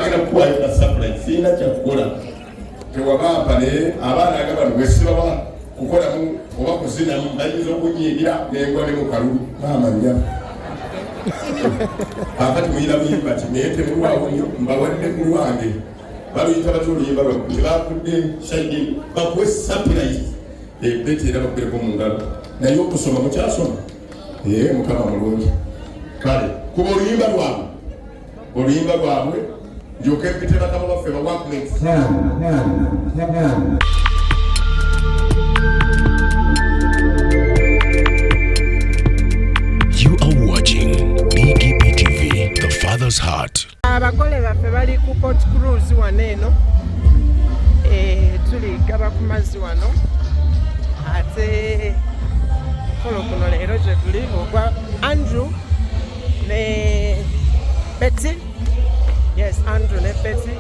kuwa ina surprise sina chakula tewabamba ne abana agaba bwesiba kukola mu oba kuzina mbayizo kunyigira nengwa ne mukalu mama nya akati muyira muyimba timete mulwawo mbawadde mulwange baluyita batuluyimba bakudde shayidi bakwe surprise bete era bakubire ko mungalo naye okusoma mukyasoma mukama mulungi kale kuba oluyimba lwabwe njoke mpite bakama baffe bawakulet You are watching BGP TV, the Father's Heart. Abagole baffe bali ku Port Cruise waneno tuli gaba ku mazzi wano ate kuno leero gye tuli ogwa Andrew ne Betty. Yes, Andrew ne Betty.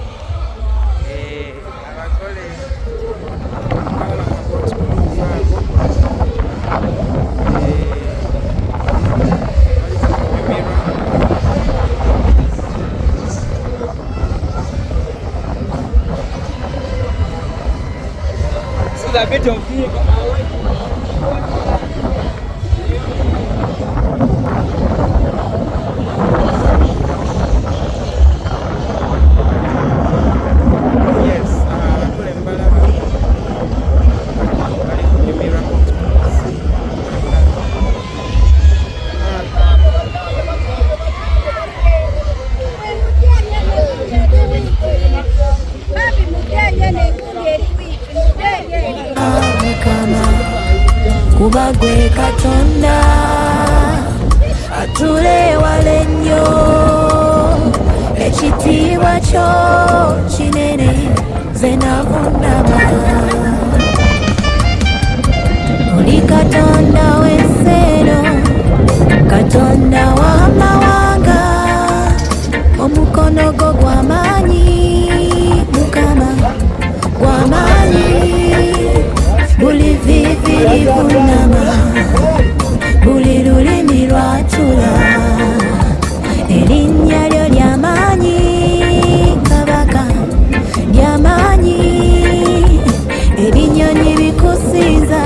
Abagole bala ku Port Cruise a bit of Kubagwe Katonda atule wale nnyo ekitiibwa kyo kinene ze navunama oli Katonda w'enseero Katonda w'amawanga omukono gwo gw'amaanyi Mukama gw'amaanyi buli vivi livunama buli lulimi lwatula erinnya lyo ly'amaanyi kabaka ly'amaanyi ebinyonyi bikusinza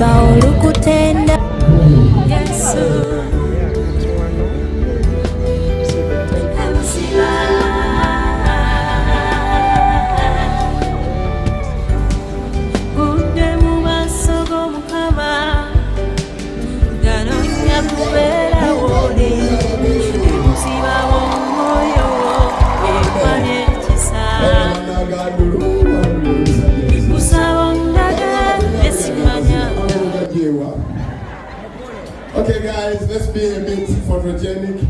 laba olukutenda Yesu Gudde mu maaso g'Omukama ganonya kubeera woli ebuziba omwoyo ekwanye ekisa kusaba ondaga esimanya. Okay, guys, let's be a bit photogenic.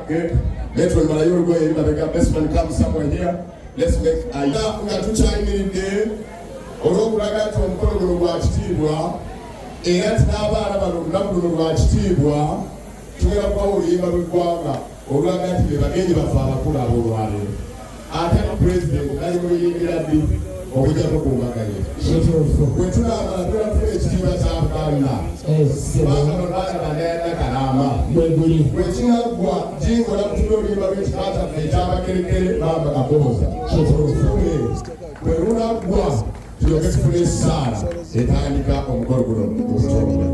Good. Let's when Malayo go in, but the best man comes somewhere here. Let's make a chayimiridde olw'okulaga nti omukolo guno gwa kitiibwa era nti n'abaana bano olunaku luno lwa kitiibwa tugenda kubawa oluyimba lw'eggwanga olulaga nti be bagenyi baffe abakulu aboolwaleero ate ne pulezidenti naye muyimbira ddi okujjako ku mbaganye bwe tunaamala tulafuna ekitiibwa kya buganda kubanga nolaga banayanakalama bwe kinaggwa jingola kutula oluyimba lw'ekika kyaffe ekyabakerekere bamba kaboza bwe lunaggwa tulyoke tufune essaala etandika omukolo guno okutonda.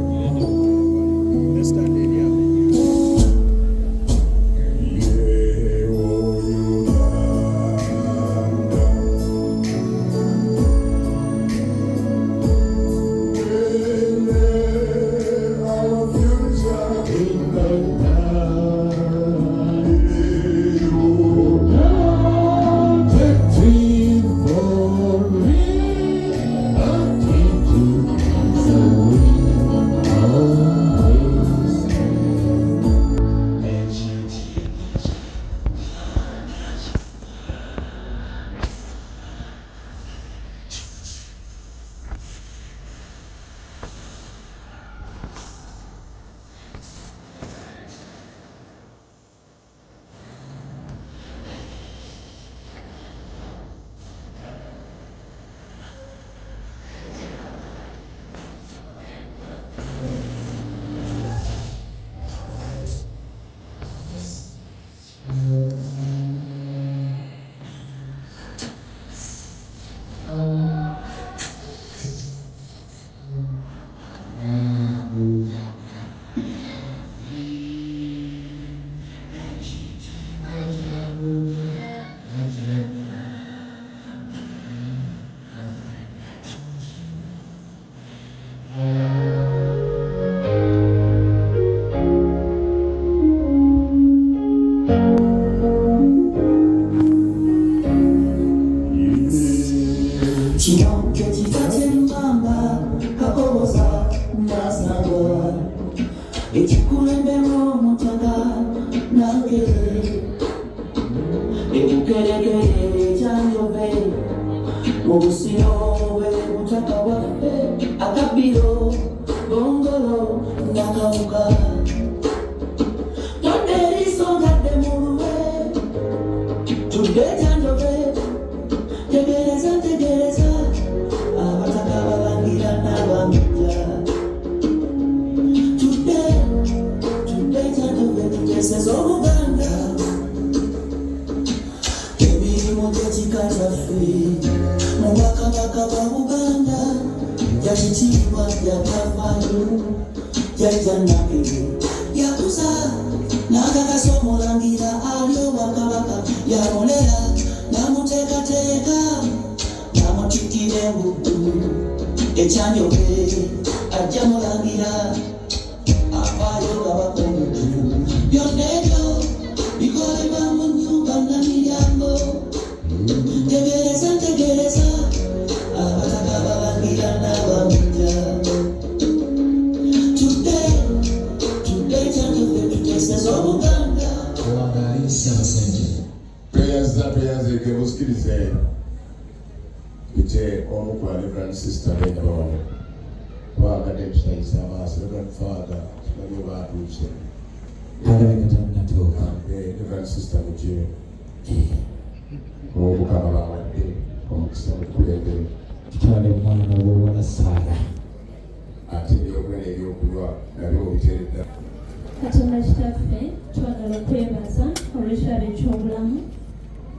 Katonda kitaffe twagala okwebaza olw'ekirabo eky'obulamu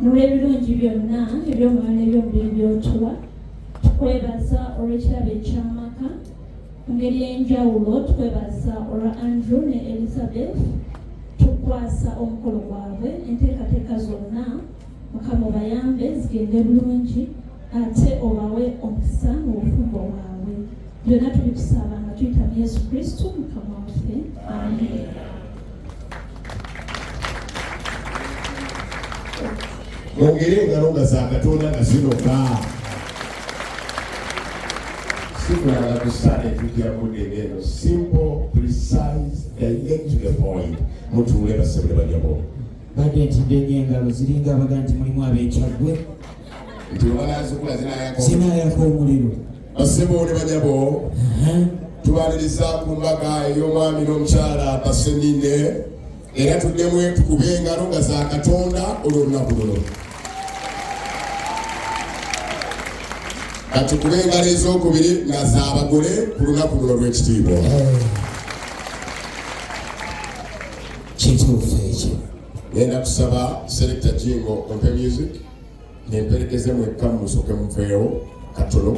n'olw'ebirungi byonna eby'omwoyo n'ebyomubiri by'otuwa. Tukwebaza olw'ekirabo eky'amaka ngeri enjawulo twebaza olwa Andrew ne Elizabeth tukwasa omukolo gwabwe enteekateeka zonna Mukama obayambe zigende bulungi ate obawe omukisa n'obufumbo bwabwe byonna tubikusaba nga tuyita mu Yesu Kristo Mukama waffe amen. Mwongere engalo nga za Katonda nga zinoka. Sikulala kusale tukia kudegeno. Simple, precise, direct to the point. Mutuule basebule banyabo. Badde ntidde engalo ziringa abaga nti mulimu ab'ekyagwe. Nti obala zikula zinaayako omuliro. Basebule banyabo. Tubaliriza ku mbaga ey'omwami n'omukyala Basenine. Era tuddemu tukube engalo nga za Katonda olw'olunaku luno. Kati tukube engalo ez'okubiri nga za abagole ku lunaku luno lw'ekitiibwa. Kituufu ekyo. Ngenda kusaba Selector Jingo ompe music nemperekeze mwekka musooke muveewo katono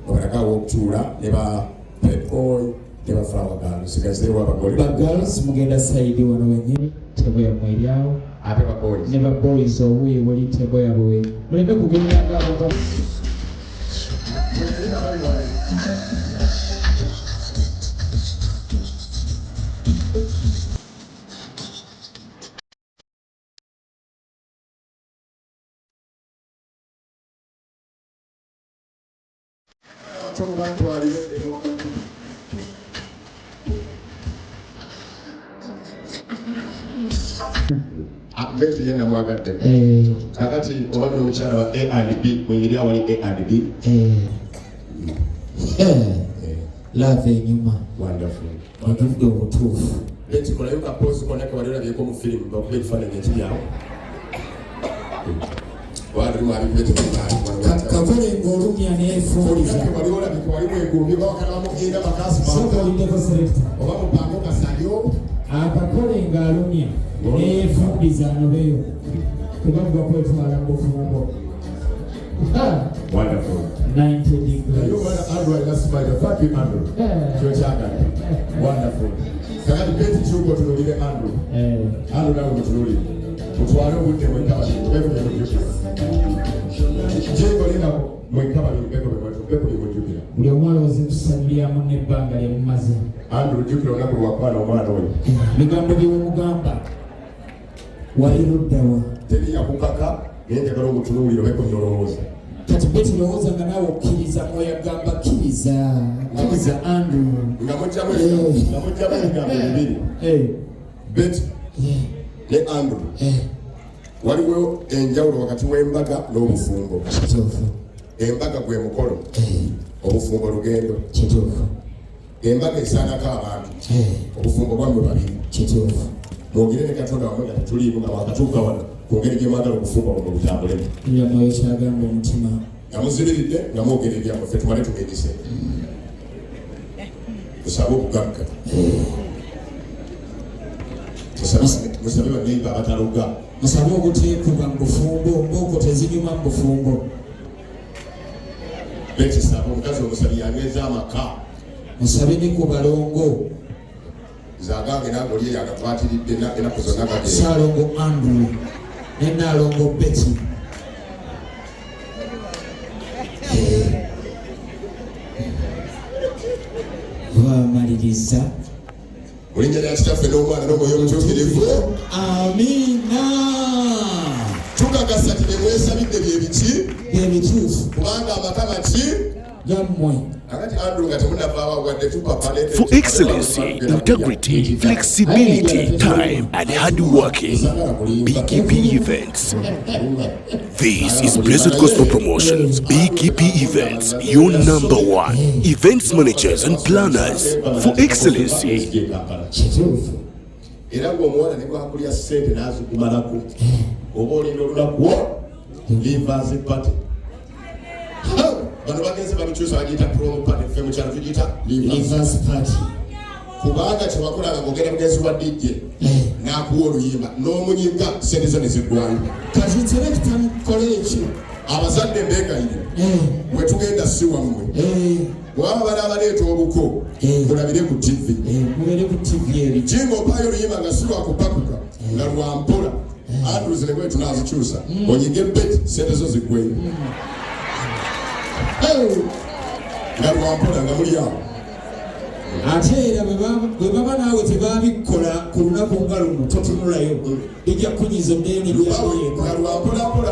obalagawo okutuula ne ba Pepboy ne ba Flower Girls sigazeewo abagole ba girls mugenda saidi wano wenyini tebo yammwe eryawo ate ba boys ne ba boys obuuyi wali tebo yabwe muleme kugenda ngabo. Beti yena mwagadde. Kakati obadde omukyala wa A&B mwengeri awali A&B. Love enyuma. Wonderful. Otuvuge obutuufu. Beti kolayo kapoozi konna ke wali olabyeko mu firimu bakuba ebifaananyi ekibyawo. Walimu abibete kakole ng'olumya neefuuliza. Wali olabike wali mwegumbi bawakala bamugenda bakasi sooka oliddeko selector. Oba mupango kasalyo. Akakole ng'alumya neefuuliza anobeyo. Tebagwa kwetwala mu bufumbo. Wonderful. 90 degrees. You want Andrew and that's my thank you Andrew. Kyochaga. Wonderful. Kakati beti chuko tululire Andrew. Andrew nawe mutululire. Mutwale obudde mwekaba beko byemujjukira. Jengo lina mwekaba beko byemujjukira. Buli omwana ozitusanyuliramu n'ebbanga lyemumaze. Andrew jjukira olunaku lwakwana omwana oyo. Bigambo byewemugamba wali luddawa. Tebiyakukaka naye njagala omutuluulire beko byolowooza. Kati beti lowooza nga naawe okkiriza mwoyagamba kkiriza. Kkiriza Andrew. Nga mujjamu ebigambo bibiri. Beti ne Andrew. Waliwo enjawulo wakati w'embaga n'obufumbo. Kituufu. Embaga gwe mukolo. Obufumbo lugendo. Kituufu. Embaga esaanako abantu. Obufumbo bwammwe babiri. Kituufu. Mwogere ne Katonda wammwe nga tuliimu nga wakatuuka wano ku ngeri gye mwagala obufumbo bwammwe butambulemu. Byamwe kyagamba omutima. Nga muzibiridde nga mwogera ebyamwe ffe tumale tumedise. Tusabe obugagga. Musabe baneiba abataluga. Musabe obuteekuba mu bufumbo, mbooko tezinyuma mu bufumbo. Beti saba omukazi omusabi yanyweza amaka. Musabe ne ku balongo. Zagange nagolye yagakwatiridde ennaku zonna kagenda. Ssaalongo Andrew ne Nnaalongo Betty. Bamaliriza. Mu linnya lya Kitaffe n'Omwana n'Omwoyo Omutuukirivu. Amiina. Tukakasa nti bye mwesabidde bye biki? Bye bituufu. Kubanga amatama ki? Gammwe. For excellency, integrity, flexibility, time, and hard working, BKP Events. This is Blessed Gospel Promotions, BKP Events, your number one. Events managers and planners for excellency. Era ng'omuwala ne bwakulya ssente n'azikumalako oba olinda olunaku livers party. Bano bagenzi babikyusa bagiyita promo party, ffe mu kyalo tugiyita livers party. Kubanga kyewakolanga ng'ogenda mugenzi wa DJ n'akuwa oluyimba n'omunyiga ssente zo ne ziggwayo. Kati selector mukole ki? Abazadde mbeegayire bwe tugenda si wammwe wabala abaleeta obuko mulabire ku TV mubere ku TV eri jingo payo luyimba nga silwa kupakuka nga lwampola Andrews ne bwetu nazikyusa onyige beti sente zo zigwe nga lwampola nga muli awo ate era bwe baba naawe tebabikola ku lunaku nga luno totunulayo ejja kunyiza omuddeyo nebyayeka nga lwampolapola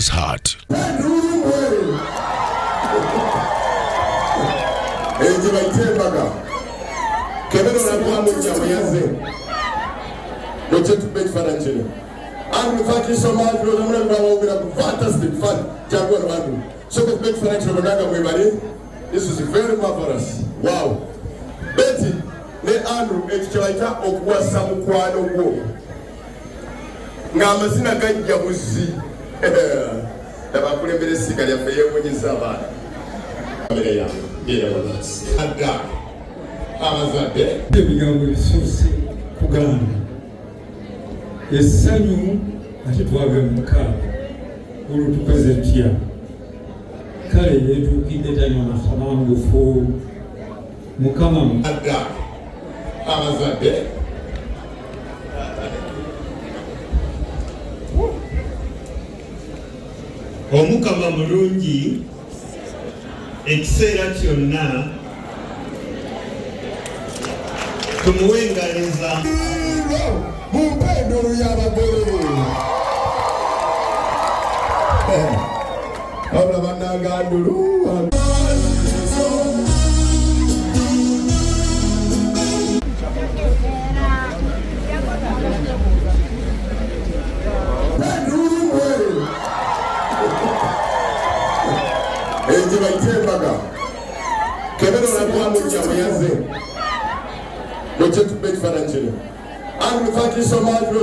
Heart. Ejo baitembaga. Kebero na kwamu nyamuyaze. Noche tubeki fananjene. And thank you so much for the fantastic fun. Jaguar Bandu. So the big financial Managa, this is very marvelous. Wow. Betty, ne Andrew, Extraita, Okwa Samukwano Wo. Namazina Ganjabuzi. The Bakure Bedesica, the Faye when you Savannah. Ada. Amazade. The Bigambo Susi Kugana. Esanyu atitwaga mukaba olutukazentia kale yetukidde tanyo nasamangufu mukama Ada. Amazade. Omukama mulungi ekiseera kyonna tumuwengaliza Mumpendo y'abagore. Abra banagandulu. Ejo baitembaga. Kebero na kwamu nyamuyaze. Noche tubeki fananjene. And thank you so much for the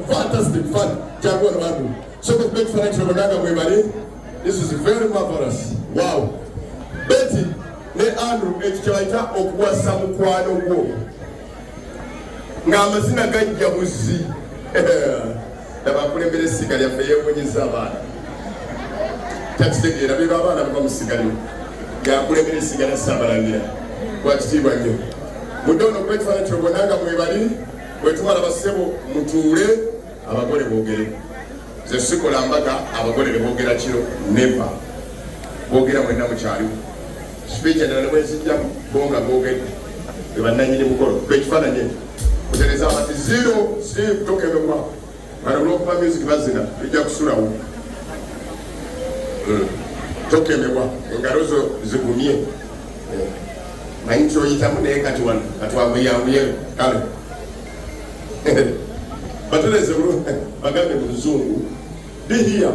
fantastic fun. Jaguar Bandu. So the big financial Managa, this is very marvelous. Wow. Betty, ne Andrew, Extraita, Okwa Samukwano Wo. Namazina Ganjabuzi. The Bakure Bedesica, the Faye when you Savannah. Text the Rabibaba and Comsigari. Gapure Bedesica, Savannah. What's the one? We don't know great financial Managa, wetumala basebo mutuule abagole boogere ze sikola mbaka abagole boogera kiro never boogera mwenna mukyali speech endala bwezijja bonga boogere bebannanyini mukolo kwekifaananye kutereza abati zero steve tokebekwa bano olwokuba music bazina bijja kusulawo tokemebwa engalo zo zigumye manyi kyoyitamu naye kati wano katwambuyanbuye kale but there is a room, I got them Zoom. Be here.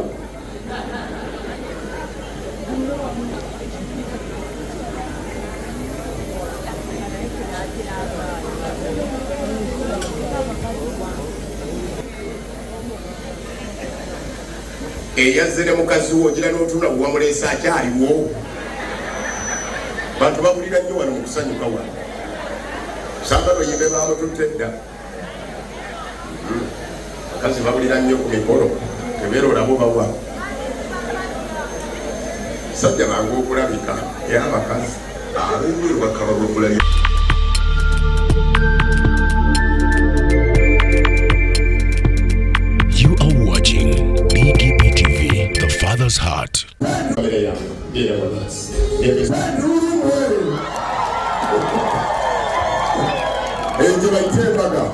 Eyazire mukazi wo gira n'otuna bwamulesa akyaliwo. Bantu babulira nnyo wano mu kusanyuka wano. Sambalo yimbe bamututedda. Kasi babulira nnyo ku mikolo tebero olabo bawa sajja bangu okulabika era abakazi abengulu bakaba bokulabika. You are watching BKP TV, the Father's Heart. Ejo baitembaga.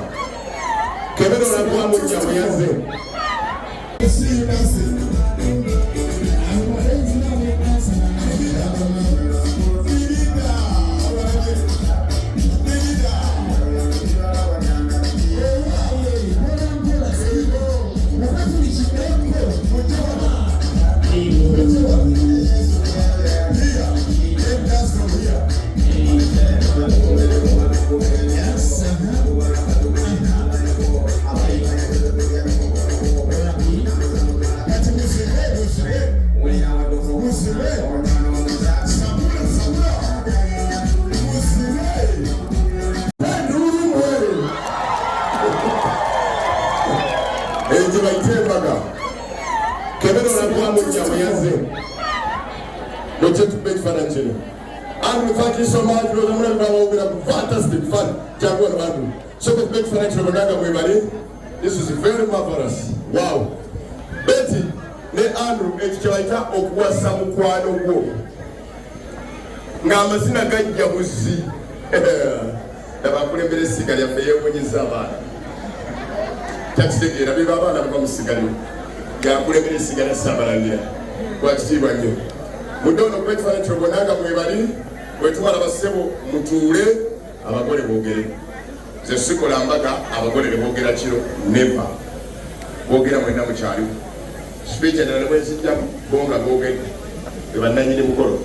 Kebero na kwamu nyamuyaze. Ejo baitembaga. Kebero na kwamu nyamuyaze. Noche tubeki fananjene. And thank you so much for the fantastic fun. Jaguar Bandu. So the big financial Managa, this is very marvelous. Wow. Betty, ne Andrew, Extraita, Okwa Samukwano Wo. Namazina Ganjabuzi. The Bakure Bedesica, the Faye when you Savannah. Text the Rabibaba and Comsigari. Gapure Bedesica, Savannah. What's the one? We don't know great financial Managa, Bwetwala basebo mutuule abagole boogere. Nze sikola mbaga abagole ne boogera kiro never. Boogera mwenna mukyaliwo. Speech endala bwe zijjamu bonga boogere. Be bannannyini mukolo.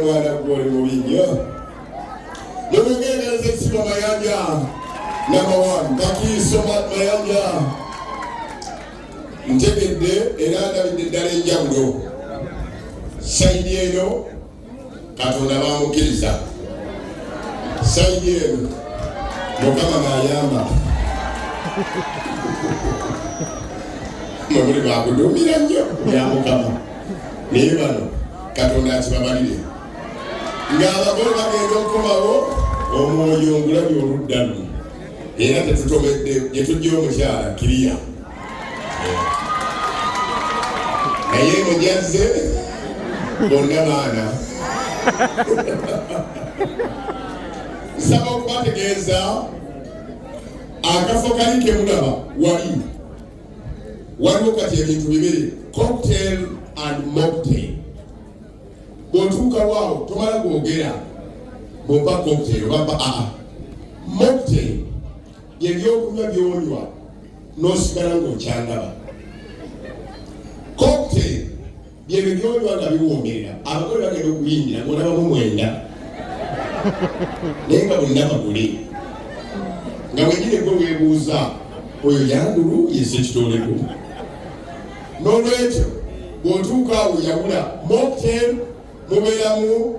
Mwana gwoli mubi nnyo. Mugendereza ekisiba Mayanja number 1 Kakiiso Mayanja ntegedde era ndabidde ddala enjawulo sayidi eno Katonda bamukkiriza sayidi eno Mukama n'ayamba mwe bakuduumira nnyo bya Mukama naye bano Katonda akibabalire ng'abagole bagenda okukomawo omwoyo ngulabye oludda luno era tetutomedde gye tujja omukyala kiriya naye mujazze bonna baana nsaba okubategeeza akafo kali ke mulaba waliwo kati ebintu bibiri cocktail and mocktail. Bw'otuuka waawo tomala gwogera bw'oba cocktail oba mocktail bye byokunywa by'onywa n'osigala ng'okyandaba. Cocktail bye byonywa nga biwoomerera abagole bagenda okuyingira ng'olabamu mwenda naye nga bonna bagule nga wenyine gwe weebuuza oyo yandulu yese kitoleko. N'olwekyo bw'otuuka awo yawula mocktail mubeeramu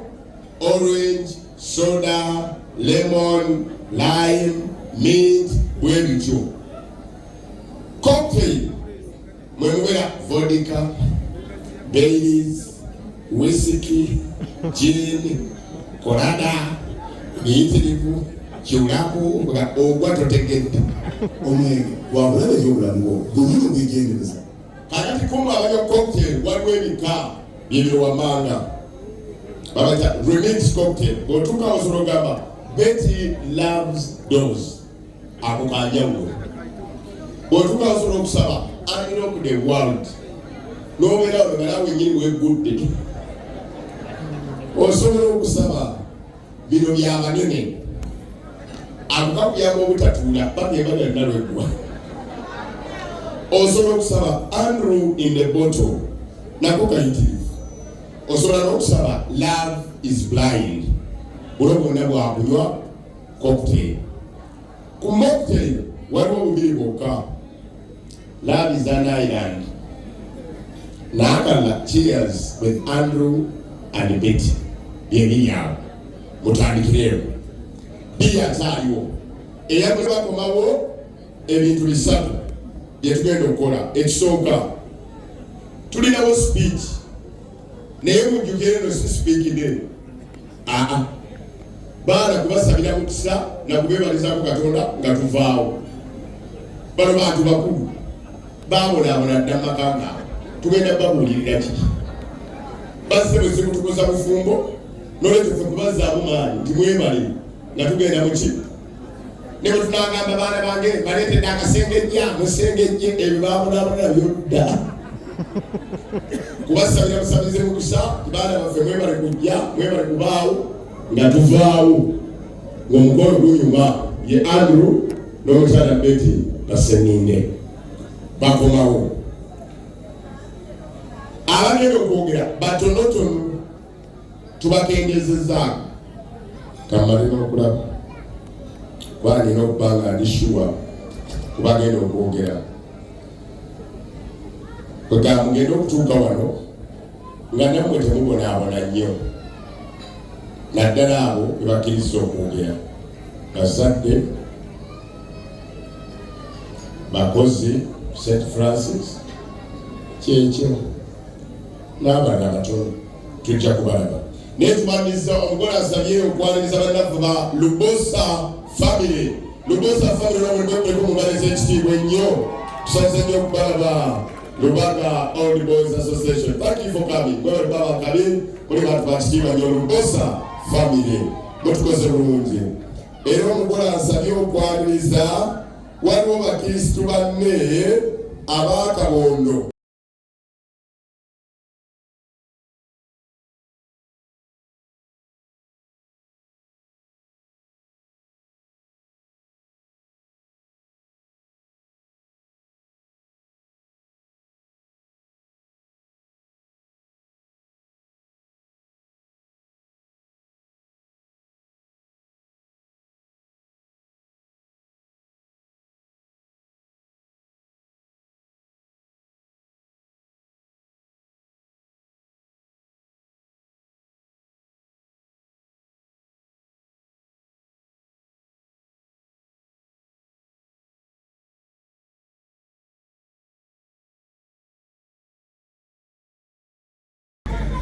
orange, soda, lemon, lime, mint, bwe bityo. Cocktail mwe mubeera vodka, Baileys, whiskey, gin, colada, biyitirivu, kiwulaku ogwa totegedde omwenge wabulabe ebyobulamu gonyini obwegendereza. Kakati kumba abanywa cocktail waliwo ebika byebirowamanga babayita remix cocktail. Bw'otuuka osobola ogamba Betty loves those ako kanjawulo. Bw'otuuka osobola okusaba unlock the world n'obeera olugalawe nyini weggudde osobola okusaba bino byabanene akukakuyamba obutatuula babyebagala nalweggwa. Osobola okusaba Andrew in the bottle nako kayitirivu. Osobola n'okusaba love is blind bulo bwonna bwakunywa cocktail. Ku mocktail waliwo bubiri bwokka. Love is an island. Naakala cheers with Andrew and Betty byebiri awo mutandikireewo biriya zaaliwo era bwe bakomawo ebintu bisatu bye tugenda okukola. Ekisooka tulinawo speech naye mujjukire eno si speech day baana kubasabira mukisa nakubeebalizako Katonda nga tuvaawo. Bano bantu bakulu baabonaabona dda makanga tugenda babuulirira ki bazze bwe zimutukuza bufumbo n'olwekyo ffe kubazaamu maanyi nti mwebale nga tugenda muki ne bwe tunagamba baana bange baleetedde akasengejja musengejje ebyo baabonaabona byodda kubasabira musabize mukisa baana baffe mwebale kujja mwebale kubaawo nga tuvaawo ng'omukolo gunyuma ye Andrew n'omukyala Betty basenninde bakomawo. Abagenda okwogera batonotono tubakendezezzaako kamalina okulaba kuba nina okuba nga ndi shuwa kubagenda okwogera kwegamba mugenda okutuuka wano nga nammwe temubonaabona nnyo naddala abo bebakkiriza okwogera bazadde bakozi St. Francis kyekyo n'abaana abatono tujja kubalaba. Naye tumaliriza omugole asabye okwaniriza bannaffe ba Lubosa family. Lubosa family nomweko mubaliza ekitiibwa ennyo tusaze nnyo okubalaba Lubaga Old Boys Association. Thank you for coming. Mwewe baba kabi kuli bantu bakitiibwa nnyo Lubosa family mutukoze bulungi. Era omugole asabye okwaniriza waliwo bakristu banne ab'akabondo.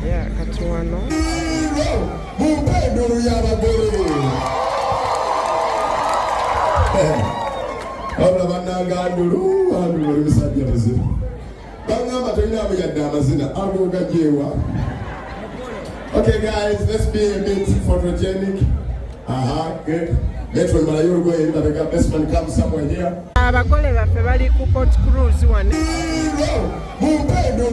Yeah, kati wano. Mumpendo y'abagore. Abula bannangandulu, andulu ebisajja muzima. Bangamba tolina abuyadde amazina agoogajeewa. Okay guys, let's be a bit photogenic. Good. Metro malayo olugoye ndabega best man come somewhere here. Abagole baffe bali ku Port Cruise wano. Mumpendo.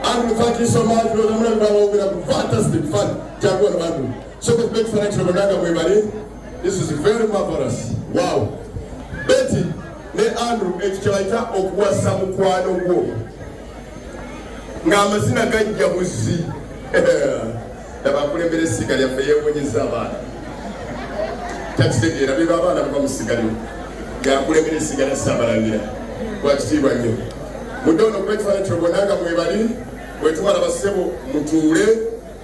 Andrew, thank you so much. Fantastic fun. So big financial this is very marvelous. Wow. Betty, ne Andrew, ekikyalaita okuwasa mukwano gwo. Ng'amazina gajja buzzi. Abakulembera essiga lyaffe yeewuunyizza abaana. Takitegeera biba abaana bava mu ssiga lyo. Ng'akulembera essiga lya Ssaabalangira. Kwa kitiibwa nnyo. Mudono great financial bonanga mwebali bwetubala basebo mutuule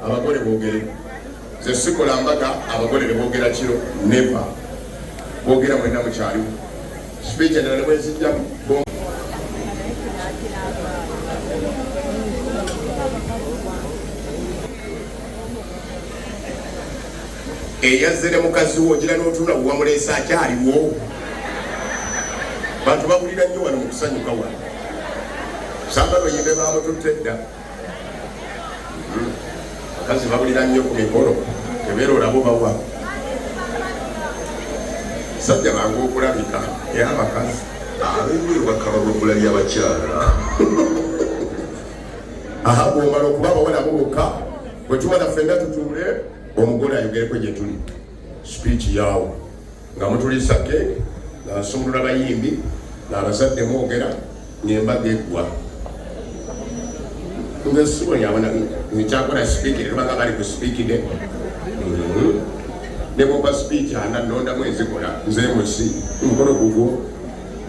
abagole boogere. Ze sikola mbaga abagole ne boogera kiro never. Boogera mwenna mukyali. Speech endala ne bwezijja eyazzere mukazi wo gira n'otula wamuleesa akyaliwo. Bantu babulira nnyo wano mu kusanyuka wano. Samba lweyimbe bamututte dda. Bakazi babulira nnyo ku mikolo tebeera olabo bawa. Sajja bangu okulabika era abakazi abeewe bakaba bokulabya abakyala. Aha bw'omala okuba abawala bokka bwe tubala ffenna tutuule omugole ayogereko gye tuli. Speech yaawo nga mutulisa keeke ng'asumulula bayimbi n'abazadde mwogera n'embaga eggwa. Ngesibo yabona nkyakora speaking lubanga bali ku speaking ne boba speech ana nonda mwezi kola nze musi mukolo gugwo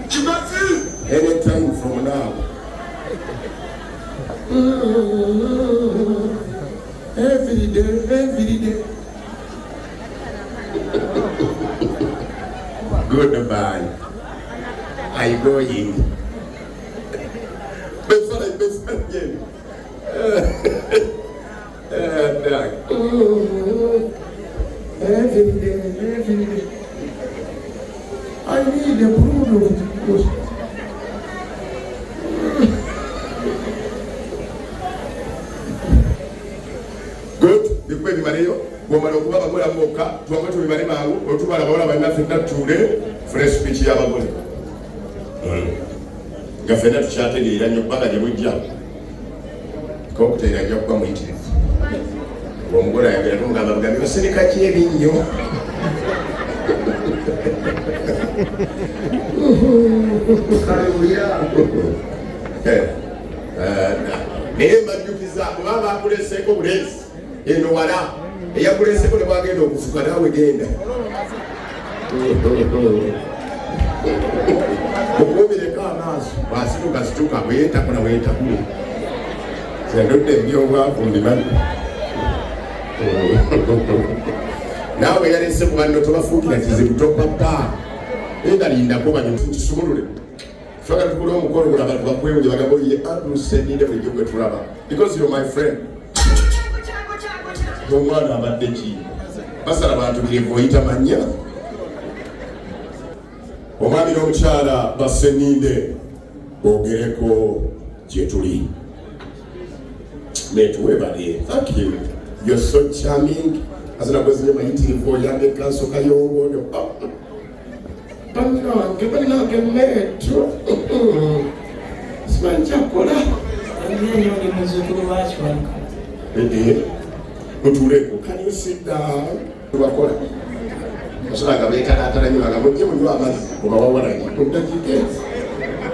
kimazi anytime from now. Every day. Goodbye. I go in. Before again. Every day. I need a Bruno. Good. The way Mario, Bomano, Moka, Tomato Marima, or to Marabola, nothing that today, fresh speech Yababon. Gafenet chatted and your mother, you would jump. Cocktail and your committee. Wongora ya runga bagami basirika kyebi nnyo. Haleluya. Naye mbajjukiza bwaba akuleseeko bulezi eno wala eyakuleseeko ne bwagenda okufuka naawe genda. Okuubireko amaaso bw'asituka bweyeetako na bweyeetakule. Sendodde ebyobwavu mbimanyi. Nawe yalese ku banno tobafuukira kizibu topapa. Engalindako banyo tusumulule. Twagala tukole omukolo gula abantu bakwewunya bagamba ye aluseninde buli gwe tulaba. Because you're my friend. Omwana abadde ki? Basala bantu byevoyita manya. Omwami n'omukyala baseninde bogereko gye tuli. Netuwebale. Thank you. You're so charming. azina kwezinye mayitirivu oyambe kanso kayongo banange meto simanjakola Ni muzukuru wacu mutuleko can you sit down tubakola osanga beetanatala nyo nga mujje munywa amazzi oba wawalagi mudakike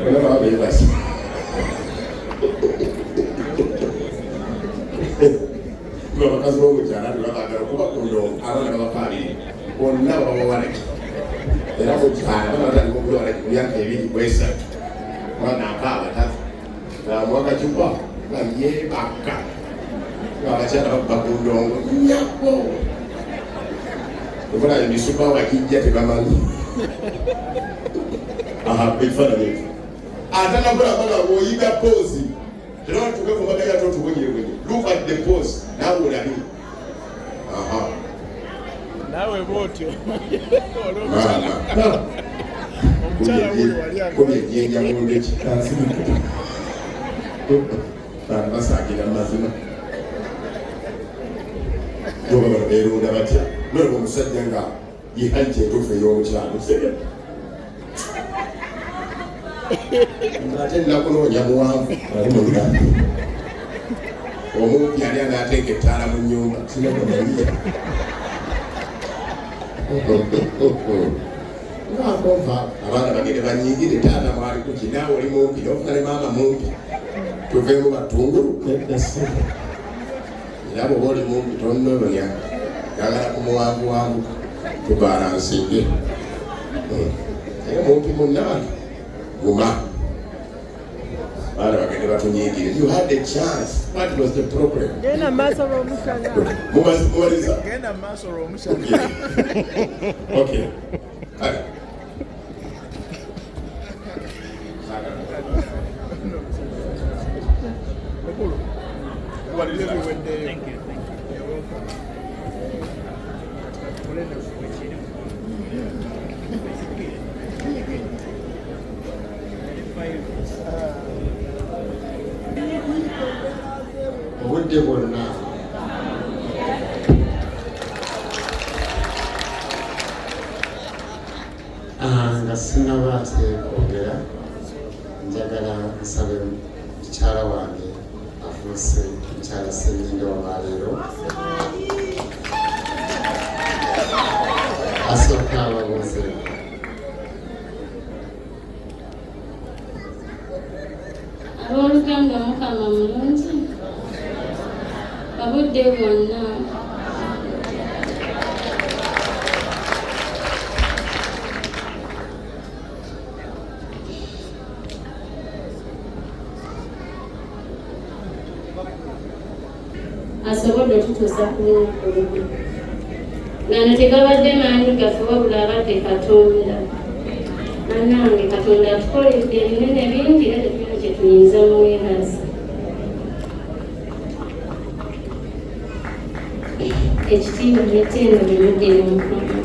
olaba babeebasi abakazi b'omukyala tebabagala kuba kundongo abaana babapaalire bonna babawalagi era mukyala babatalimu okulwalagi mu myaka 2 mwana akaabataza namwaka kipa nga yeebaka abakyala babba kundongo nyako okola ebisupa wakijja tebamanyi ebifaananyi ebyo atanakulabala bw'oyiga poozi tenatuke ku mbaga yato tubonyerebwenye look at the pose nawe olabi nawe bwotyo kumyejenjamunde kikansi basagira mazima obabala beeronda batya nolaba omusajja nga yehajja entufu ey'omukyalo ate nakunoonya muwanvu ali mugambi omumpi ali anaateeka ettaala mu nnyumba sinakumanyia ngakompa abaana bagende banyingire taata mwali kuki naawe oli mumpi nofuna ne maama mumpi tuveemu batungulu nedasi era bwoba oli mumpi tonnonya yagala kumuwanguwangu tubalansinge naye mumpi munnange guma baana bagende batunyingire you had a chance what was the problem genda maaso lw'omushana mubaliza genda maaso lw'omushana okay kale obudde bwonna nga sinnabaate kwogera njagala nsabe mukyala wange afuuse mukyala Ssenyinge w'amaleero asooka ababuuze abooluganda Mukama mulungi obudde bwonna asobodde okutuusa ku lunaku gano tegabadde maanyi gaffe wabula abadde Katonda annange Katonda atukoledde ebinene bingi era tebina kye tuyinza mwebaza ekitiibwa n'ettendo bimuddire Mukama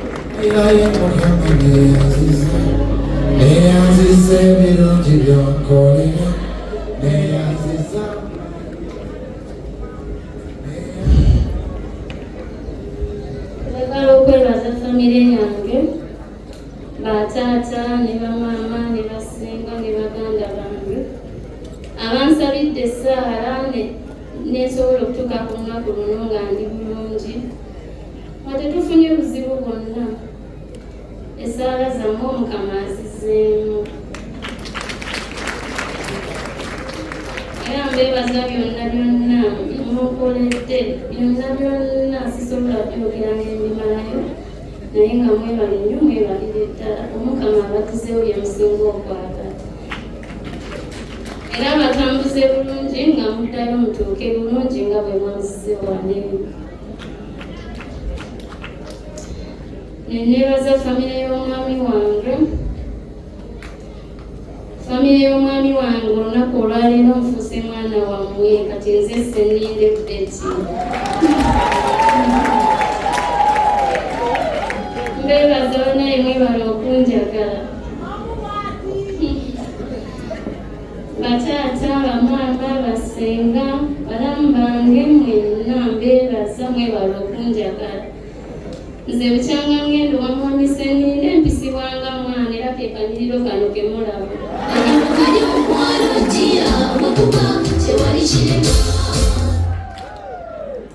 neyanziza ebirungi byonkolera neyanziza njagala okwebaza famire yange bataata ne bamaama ne basenga ne baganda bange abansabidde essaala nesobola okutuuka ku lunaku luno nga ndi bulungi nga tetufunye buzibu bwonna essaala zammwe Omukama azizeemu era mbeebaza byonna byonna munkoledde byonna byonna sisobola byogera ng'embimalayo naye nga mwebale nnyo mwebalire ddala Omukama abatizeewo bye musinga okwagala era batambuze bulungi nga muddayo mutuuke bulungi nga bwe mwanzize waneeyo neneebaza famire y'omwami wange olunaku olwaleero nfuuse mwana wammwe kati nze Ssenyinge Betty mbeebaza naye mwebale okunjagala bataata bamaama basenga balamu bange mwenna mbeebaza mwebale okunjagala nze bukyanga ngendo wa mwami Seninde mpisibwanga mwana era ke kanyiriro kano ke mulaba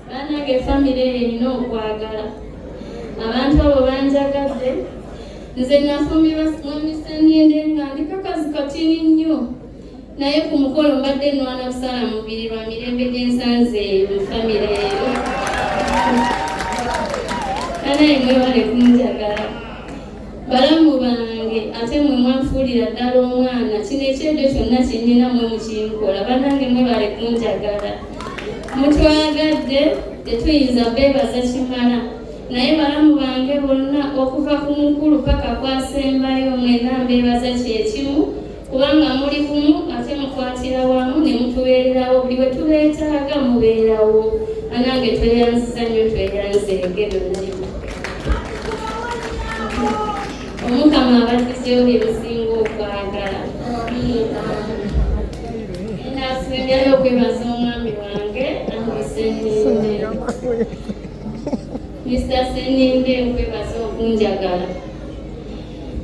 banange famire erina okwagala abantu abo banjagadde nze nafumbirwa mwami Seninde nga ndi kakazi katini nnyo naye ku mukolo mbadde nwana busala mubiri lwa mirembe gy'ensanze eyo mu famire eyo naye mwebale kunjagala balamu bange ate mwe mwanfuulira ddala omwana kino ekyejo kyonna kyennyina mwe mukinkola banange mwebale kunjagala mutwagadde tetuyinza beebaza kimala naye balamu bange bonna okuva ku mukulu paka kwasembayo mwena mbeebaza kyekimu kubanga muli bumu ate mukwatira wamu ne mutubeererawo buli we tubeetaaga mubeerawo anange tweyanziza nnyo tweyanzeege byonna Omukama abaddiseewo bye bisinga okwagala nasingayo okwebaza omwami wange Seninde Mr. Seninde okwebaza okunjagala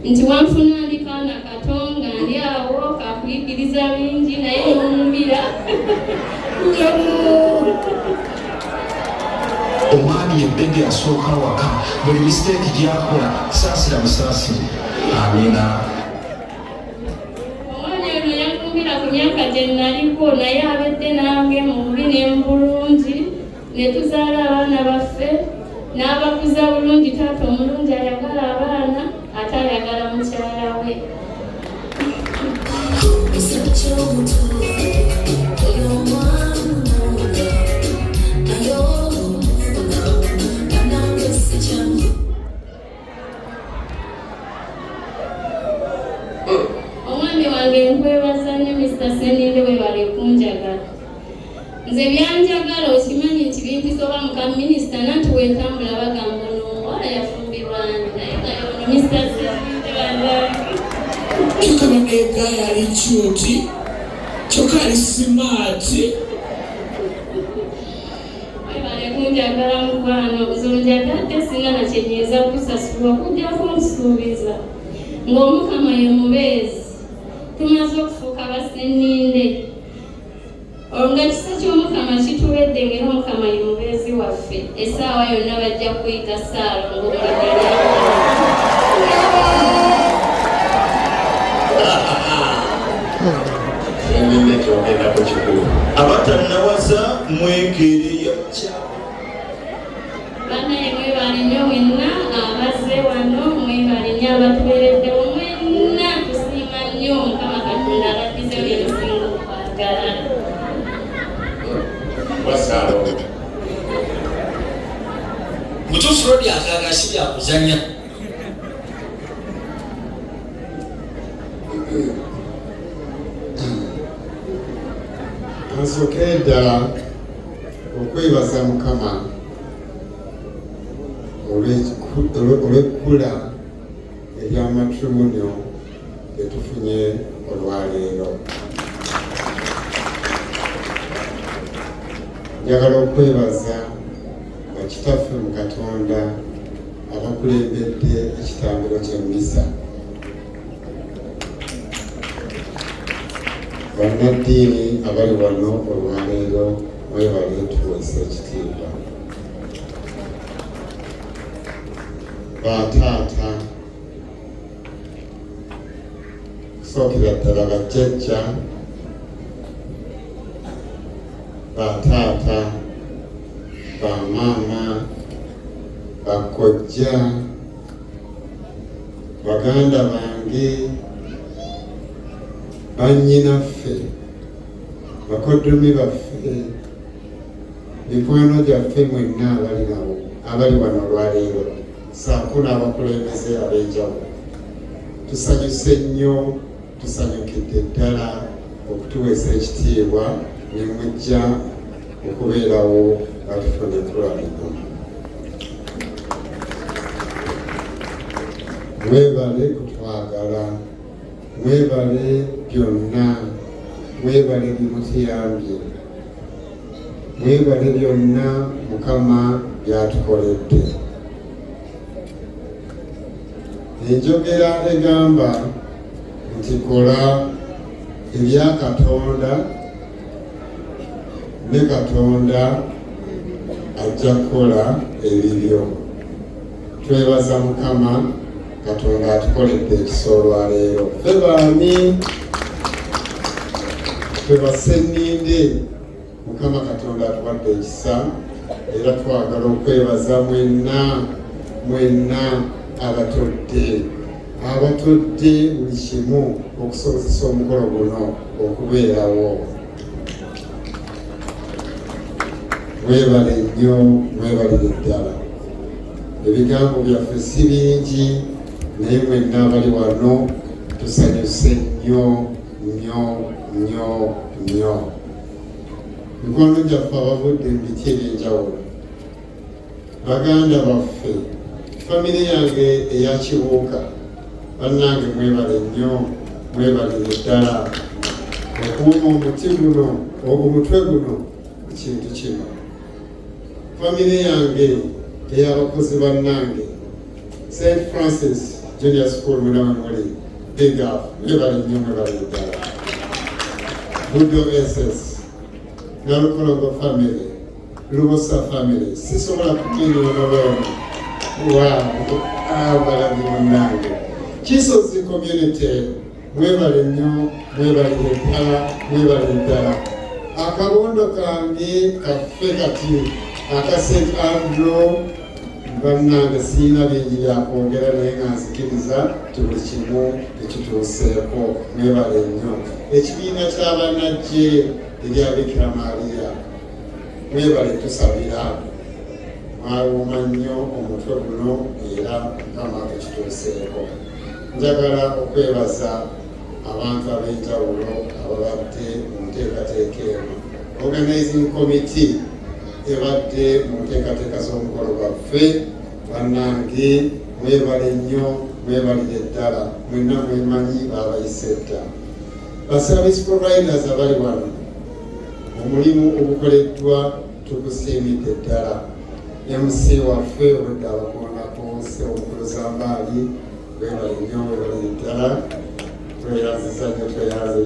nti wanfuna ndi kaana katonga ndi awo kakuyigiriza bingi naye nomumbira omwami yebbenge yasooka waka buli mistake gyakola saasira musaasire amina omwami ono yankumbira ku myaka gye naliko naye abedde nange mu bubi n'embulungi ne tuzaala abaana baffe n'abakuza bulungi taata omulungi ayagala abaana ate ayagala mukyala we omwami wange nkwebaza nnyo Mr. Seninde webale kunjagala nze byanjagala okimanyi nti bimpisoba muka minisita nanti wentambula bagamba onomuwala yafumbirwani naye ngayono Mr. Seninde banange Tukabaneka yali kyuti kyokka ali simaati webale kunjagala mukwano zonjagadde singa nakyenyiza kusasulwa kujjako nsuubiza ng'omukama ye mubeezi tumaze okufuuka baseninde olwo nga kisa ky'omukama kituwedde ngera omukama ye mubeezi waffe essaawa yonna bajja kuyita saalo abatannawaza mwekeereyo banaye mwebale nnyo mwenna abazze wano mwebale nnyo abatubeereddewo mwenna tusiima nnyo mukama katonda abaddizewo byebisinga okwagala mutuufu lwo byakaaga si byakuzanya Kansooke ddala okwebaza Mukama olw'ekkula ery'amatulumunyo lye tufunye olwaleero. Njagala okwebaza bakitaffe mu Katonda abakulembedde ekitambiro ky'emmisa, bannaddiini abali wano olwaleero mwebale tuweesa ekitiibwa, bataata kusookera ddala bajjajja, bataata, bamaama, bakojja, baganda bange, bannyinaffe, bakoddomi baffe, mikwano gyaffe mwenna abali wano olwaleero, saako n'abakulembeze ab'enjawulo. Tusanyuse nnyo, tusanyukidde ddala okutuweesa ekitiibwa ne mujja okubeerawo batufuna enkula lino. Mwebale kutwagala, mwebale byonna, mwebale bimutuyambye, mwebale byonna Mukama byatukoledde. enjogera egamba nti kola ebya Katonda ne Katonda ajja kukola ebibyo. Twebaza Mukama Katonda atukoledde ekisa olwaleero. Ffe baani twebase nninde Mukama Katonda atuwadde ekisa, era twagala okwebaza mwenna abatodde buli kimu okusobozesa omukolo guno okubeerawo. Mwebale nnyo, mwebalire ddala. Ebigambo byaffe si bingi naye mwenna abali wano tusanyuse nnyo. Mikono gyaffe abavudde mu biti eby'enjawulo, baganda baffe, famire yange eya Kibuuka, bannange mwebale nnyo, mwebalire ddala okuuma omutwe guno kintu kino. Famire yange ey'abakozi bannange St. Francis Junior School munawe muli big up, mwebale nnyo, mwebalire ddala. Budo SS, Nalukolongo family, Lubosa family, sisobola kukinywa n'abaana. Abalabi bannange, Kisozi community, mwebale nnyo, mwebalire ddala. Akabondo kange kaffe kati aka St. Andrew, bannange siina bingi byakwogera naye nga nzikiriza ti buli kimu ekituuseeko. Mwebale nnyo. Ekibiina ky'abanajje erya Bikira Maria, mwebale tusabira. Mwawuma nnyo omutwe guno era Mukama ekituuseeko. Njagala okwebaza abantu ab'enjawulo ababadde mu nteekateeka eno. Organizing committee ebadde mu nteekateeka z'omukolo gwaffe, bannange mwebale nnyo, mwebalire ddala. Mwenna mwemanyi baabayise dda. Service providers abali wano, omulimu ogukoleddwa tugusiimidde ddala. MC waffe obudde abakoonako Ssebukulo Zambaali, mwebale nnyo, mwebalire ddala. Tweyanziza nnyo,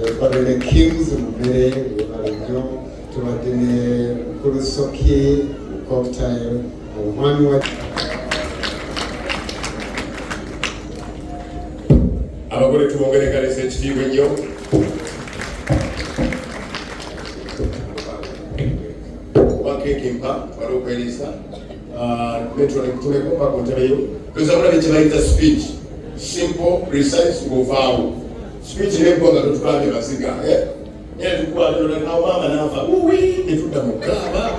tubadde ne Kings mu mmere, mwebale nnyo. Tubadde ne Mukulu Soki mu cocktail, omwami wa abagole tubongeregalesa ekitiibwa ennyo. Wakekempa wali okwerisa netuleko paka onteleyo twesabula bekibayita speech, simple precise ng'ovaawo. Speech nebwa nga totubambye basiga tukwaliranawo maama nafa netudda mu kaaba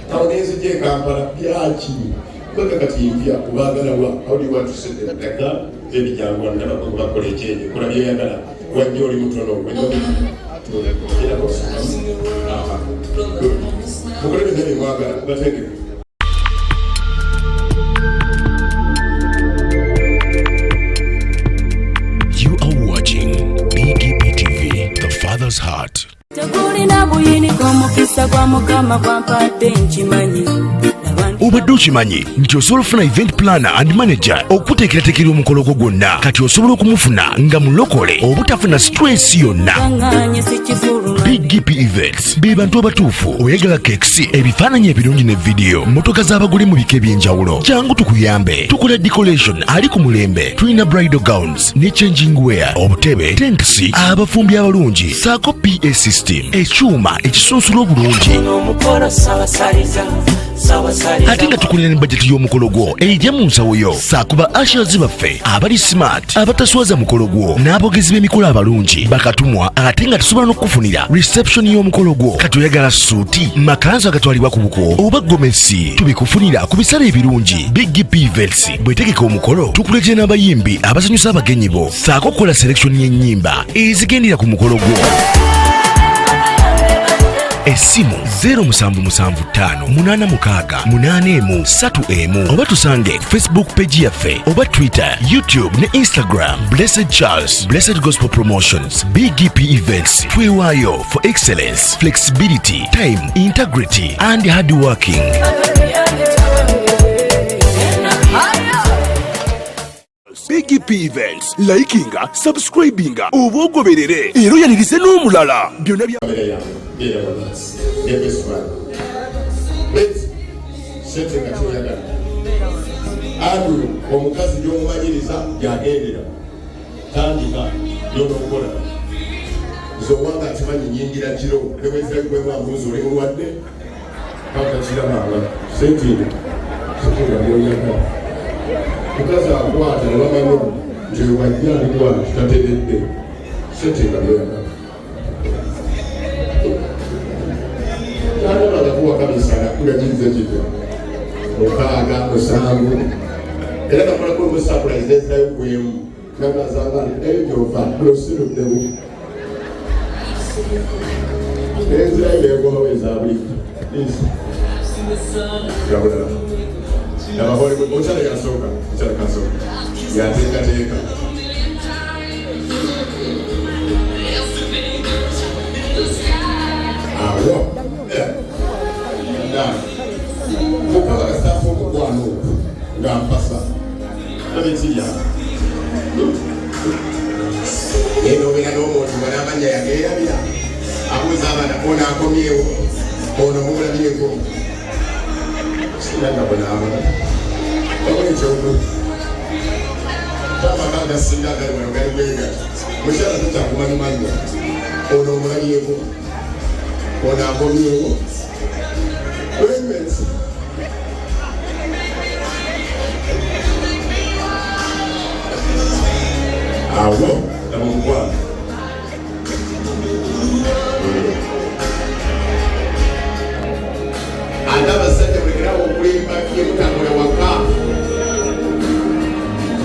tawonenzijja e Kampala byaki kweka kati mpya obaagala wa how do you want to set the dagga ebijangwa ndaba bakola ekyenje kola byeyagala wajja oli mutono mukole byonna byemwagala bategeke. You are watching BGP TV, The Father's Heart. Obadde okimanyi nti osobola okufuna event planner and manager okuteekerateekera omukolo gwo gwonna, kati osobola okumufuna nga mulokole obutafuna stress yonna. BGP Events be bantu abatuufu. Oyagala cakes, ebifaananyi ebirungi ne video, motoka z'abagole mu bika eby'enjawulo, kyangu tukuyambe. Tukola decoration ali ku mulembe, tulina bridal gowns ne changing wear, obutebe, tents, abafumbi abalungi, saako PA system, ekyuma ekisunsula obulungi. Ate nga tukulira ne budget y'omukolo gwo ejja mu nsawo yo. Saakuba ushers baffe abali smart, abataswaza mukolo gwo, n'abogezi b'emikolo abalungi bakatumwa, ate nga tusobola n'okufunira reception y'omukolo gwo. Kati oyagala suuti, makanzu agatwalibwa ku buko oba gomesi, tubikufunira ku bisale ebirungi. BGP Events bwetegeka omukolo, tukuleetera n'abayimbi abasanyusa abagenyi bo, saako kola selection y'ennyimba ezigendera ku mukolo gwo. Essimu 07758681 oba tusange Facebook page yaffe oba Twitter, YouTube ne Instagram. Blessed Charles, Blessed Gospel Promotions, BGP Events. Twewaayo for excellence, flexibility, time, integrity and hard working. BGP Events. Likinga, subscribinga, obogoberere. Ero yanirize n'omulala. Byonna bya Adu omukazi gy'omumanyiriza yagendera tandika yonokola zowanga akimanyi nyingira kiro neweziragwemwamuzi oli mulwadde kakakirabanga sentine sekera byoyaga mukazi akwata nebamanyi nti wajja alikuwa kitateredde senteka byoyaga nanaagakuwaka misana kugagiriza kitya mukaaga musanvu era nakolako omusapulayizi nezirayo kwemu nagazanga eyo gyova losiruddemu nezirayo negomawo ezabulijjo yabulala okyala yasooka okyala kasooka yateekateeka awo mukaba kasaafu omukwano nga mpasa abekirya enobeera n'omuntu banamanya yageerabira abuuza abaana ono akomyewo ono mumulabyeko sinanga bonaabona omuekyomu tamaka gasinga gali wano gali bwegati mukyala takyakumanyumanya ono omulabyeko ono akomyewo wenywezi awo namukwana ate abasajja mulekerawo okulimba yemutambula waka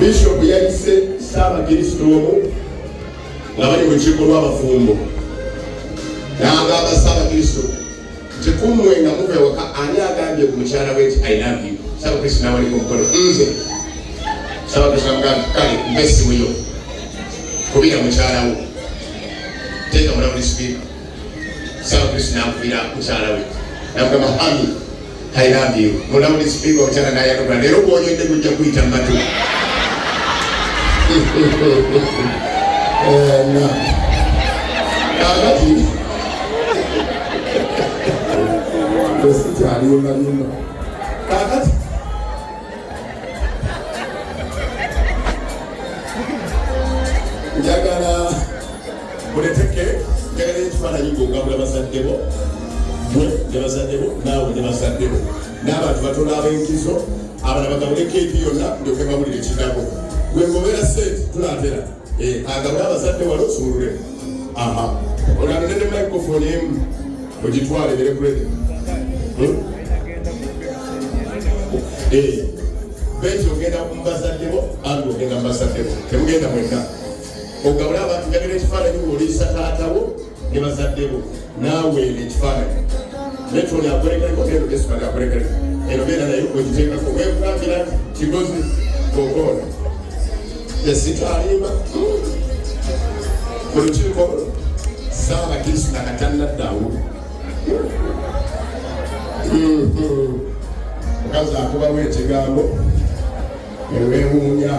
bishopu yayise saabakristo omu nga bali mu lukiiko lw'abafumbo nagamba saabakristo tikumwe nga muve waka ani agambye ku mukyala we nti I love you saabakristo nawaliko omukono nze saabakristo namugamba kale mbesiweyo kubira mukyala we teeka mulawuli sipiika saabakristo nakubira mukyala we namugamba hami I love you mulawuli sipiika omukyala nayanukula leero gwonyodde gujja kuyita matu kakatiosikyaliyumbayumba kakati njagala muleteke njagala ekifaananyi ng'ogabula bazaddebo mwe ne bazaddebo naawe ne bazaddebo n'abantu batono ab'enkizo abala bagabule keeki yonna ndyoke babulire ekitabo gwe ngobeera sente tulatera agabula abazadde wala osuulule aha olanone ne microphone emu ogitwale berekurede beti ogenda mubazaddebo andi ogenda mubazaddebo temugenda mweka ogabula abantu njagala ekifaananyi ng'oliisa taatawo ne bazaddebo naawe ekifaananyi metoni akolekereko eno gesukali akolekereko eno beera naye ogiteekako wekugambira nti kigozi gogoona esitaalimba mu lukiiko saabakristo nakatannaddawo mukazi akubawo ekigambo eweewuunya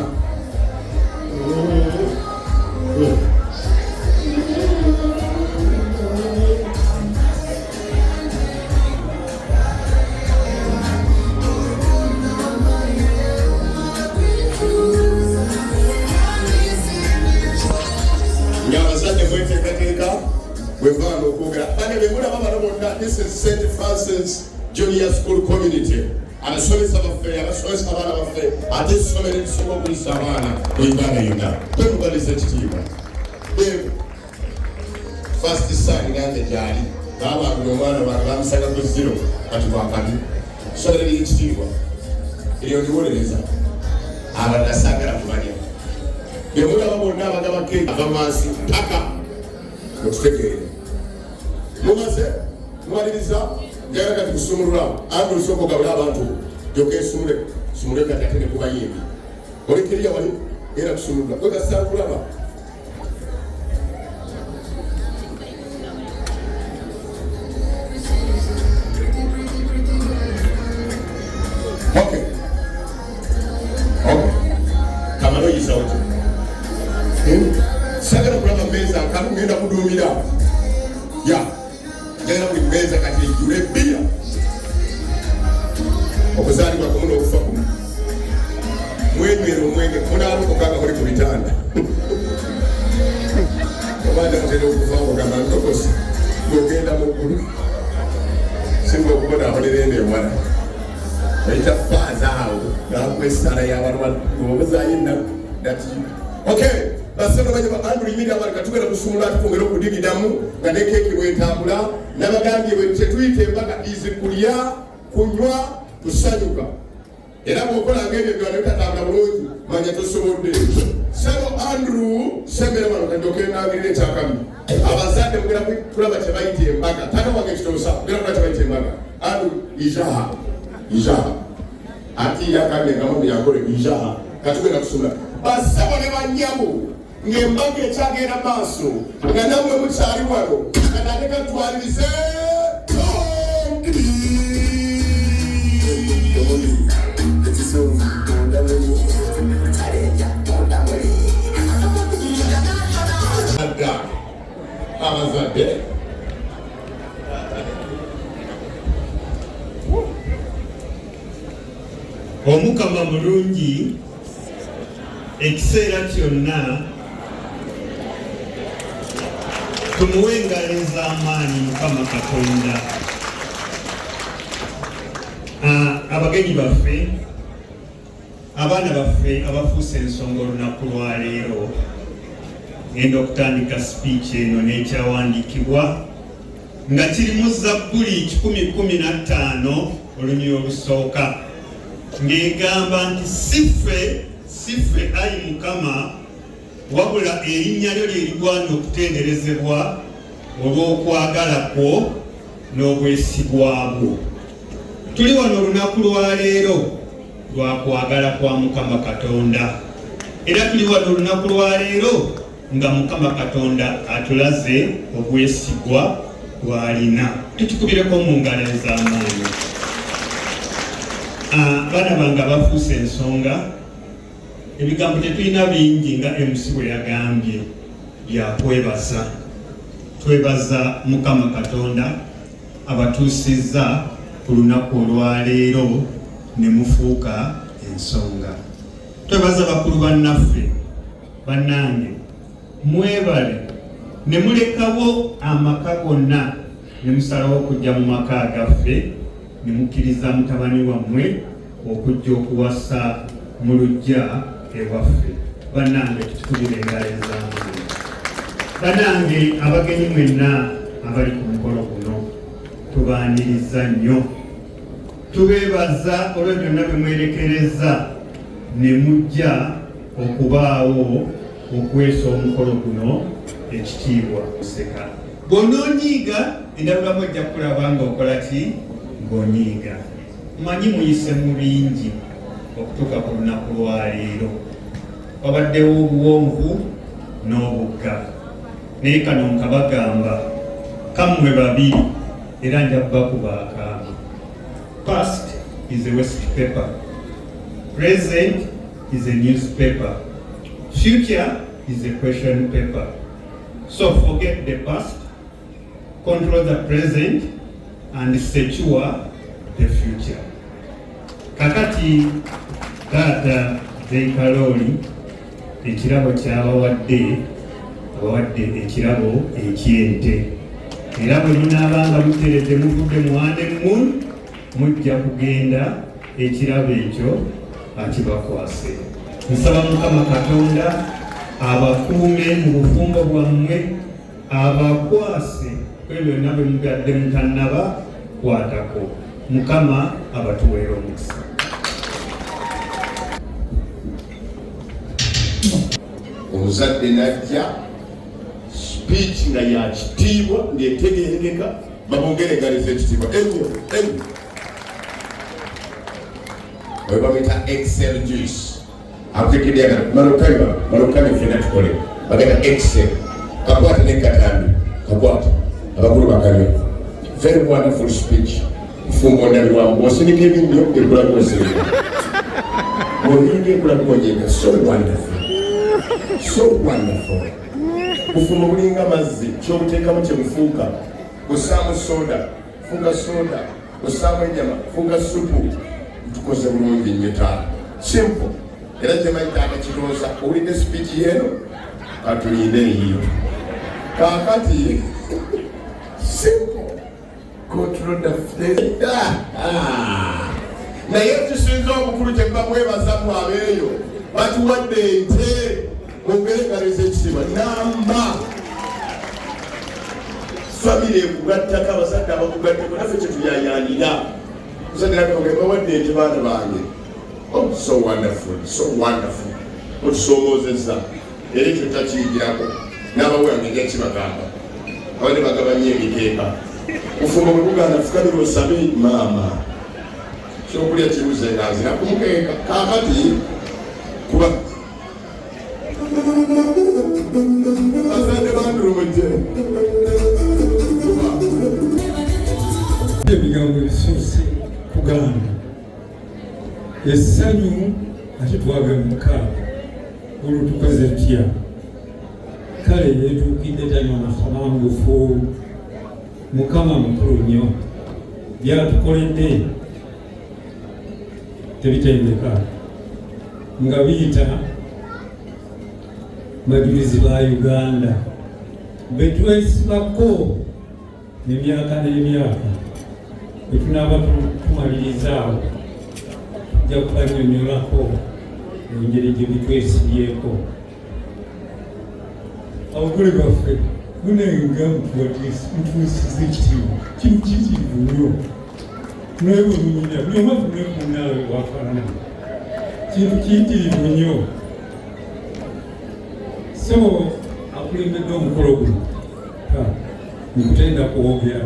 wevaana okwogera bane bemulaba bano bonna this is St. Francis Junior School Community abasomesa baffe abasomesa abaana baffe ate essomero erisinga okuyisa abaana mu Uganda yonna twemugaliza ekitiibwa first son ngange gyali baabangula omwana bange bamusagako zero kati bwakati essomero eryekitiibwa eryo ndiwolereza abalala saagala kumanya bemulaba bonna abagaba keeki ava wansi paka otutegeere mumaze mwaliriza njagala kati kusumulula andi olusooka ogabula abantu gyoka esumule kati ate ne kubayimbi olekeriya wali era kusumulula kwegasa kulaba kamano yisawo singa okubona abalerende ewala baita faaza awo gakwesala yabalwadde okay basema banye ba Andrew Yimira abalika tugenda kusumula tutongera okudigidamu nga ne keeki bwetambula n'abagambye bwe tetuyite embaga izikulya kunywa kusanyuka era bw'okola ng'ebyo byonna bitatambula bulungi manya tosobodde sebo Andrew sembera bano kadde okendabirira ekyakabi abazadde mugera kulaba tebayita embaga taata wange ekitoosa mugera kulaba tebayita embaga Andrew ijaha ati yakabye ngamu byakole ijaha katugenda kusumula basebo ne banyabo ng'embaga ekyagenda maaso nga nammwe mukyali wano nga nate katwalirize abazadde omukama mulungi ekiseera kyonna tumuwe engalo ez'amaanyi mukama katonda. Abagenyi baffe abaana baffe abafuuse ensonga olunaku lwaleero ngenda okutandika speech eno n'ekyawandiikibwa nga kiri mu Zabbuli 115 olunyiri olusooka ng'egamba nti siffe ayi Mukama wabula erinnya lyo lyerigwana okutenderezebwa olw'okwagala kwo n'obwesigwa bwo. Tuli wano olunaku lwaleero lwa kwagala kwa Mukama Katonda era tuli wano olunaku lwaleero nga Mukama Katonda atulaze obwesigwa bw'alina. Tutukubireko mu ngalo ez'amaanyi. Baana bange abafuuse ensonga ebigambo tetulina bingi nga MC bwe yagambye byakwebaza. Twebaza Mukama Katonda abatuusizza ku lunaku olwaleero ne mufuuka ensonga. Twebaza bakulu bannaffe bannange mwebale ne mulekawo amaka gonna ne musalawo okujja mu maka gaffe ne mukkiriza mutabani wammwe okujja okuwasa mu luggya ewaffe. Bannange tutukubire engalo ez'amaanyi. Bannange abagenyi mwenna abali ku mukolo guno tubaaniriza nnyo. Tubeebaza olwo byonna bye mwerekereza ne mujja okubaawo okuweesa omukolo guno ekitiibwa kuseka. Bw'onoonyiiga endabulamu ojja kulaba ng'okola ki ng'onyiiga. Mmanyi muyise mu bingi okutuuka ku lunaku lwaleero. Wabaddewo obuwonvu n'obugga naye kano nkabagamba kammwe babiri era nja kubakuba akaama. Past is a waste paper. Present is a newspaper. Future is a question paper. So forget the past, control the present, and secure the future. Kakati taata Zeikaloli ekirabo kyabawadde ekirabo ekyente. Era bwe munaabanga muteredde muvudde mu honeymoon mujja kugenda ekirabo ekyo akibakwase. Nsaba Mukama Katonda abakuume mu bufumbo bwammwe, abakwase kwe byonna bwe mugadde mutannaba kwatako. Mukama abatuweera omukisa. Omuzadde najja speech nga ya kitiibwa ng'etegeerekeka babongere engalo ez'ekitiibwa ennyo. Oyo bamuyita Excel juice. Akutegedyagala malokami fena tukole bagenda Excel kakwate nekatambi kakwate abakulu bakanywe. Very wonderful speech. Mfumbo ndaliwamu bw'osinika ebintu ekulaga osirika bw'oyinga ekulaga onyega. So wonderful, so wonderful. Bufumbo bulinga mazzi kyobuteekamu kyebufuuka. Osaamu soda fuuka soda, osaamu ennyama fuuka supu. Tukoze bulungi nnyo taata. Simple. Era gyemanyi taata kiroosa owulidde speech yeeno katulinde eyiyo kaakati simple. naye tusinza obukulu gye mba mwebaza mwabeeyo batuwadde ente mungeregaleza ekitiibwa namba famire ekugattako abazadde abakugatteko naffe kyetuyayanira kuzadde bawadde ente baana bange. So wonderful, so wonderful. Otusomoozezza era ekyo takiyigirako n'abaweeranga ejja kibagamba abadde bagabanye emikeeka ofumba bwe kuganda fukabira osabe maama kyokulya kibuze nga nzira ku mukeeka kaakati kuba bazadde bandulumuje ebigambo ebisuuse kugamba essanyu ate twagala mukaaga olwo tukoze tutya kale yetuukidde tanywa masamangufu mukama mukulu nnyo byatukoledde tebitendeka nga biyita bajulizi ba Uganda betwesibako emyaka n'emyaka betunaaba tumalirizaao tujja kubanyonyolako engeri gye bitwesibyeko. Abagole baffe munenga mutuusiza ekitiibwa kintu kitiivu nnyo naye bwe munyina buli omu afune munaawe wafaanana kintu kiyitirivu nnyo. So akulembedde omukolo guno nkutenda kuwogera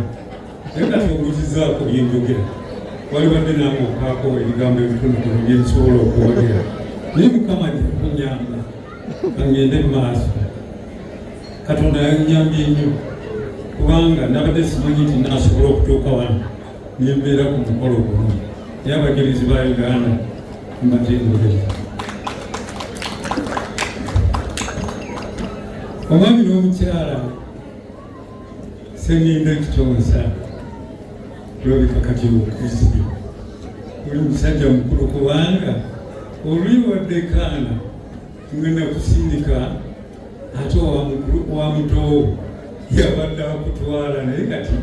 naye nga tonguzizaako byenjogera walibadde nange okaako ebigambo ebitonotono byensobola okwogera naye mukama kunyamba kangende mu maaso. Katonda yannyambye nnyo kubanga nabadde simanyi nti naasobola okutuuka wano nembeera ku mukolo guno naye abajulizi ba Uganda mbatendekeza. Omwami n'omukyala Sengendo Kitonsa tulabika kati okuzibi oli musajja mukulu kubanga olwiwadde kaana ngenda kusindika ate wa muto yabadde akutwala naye kati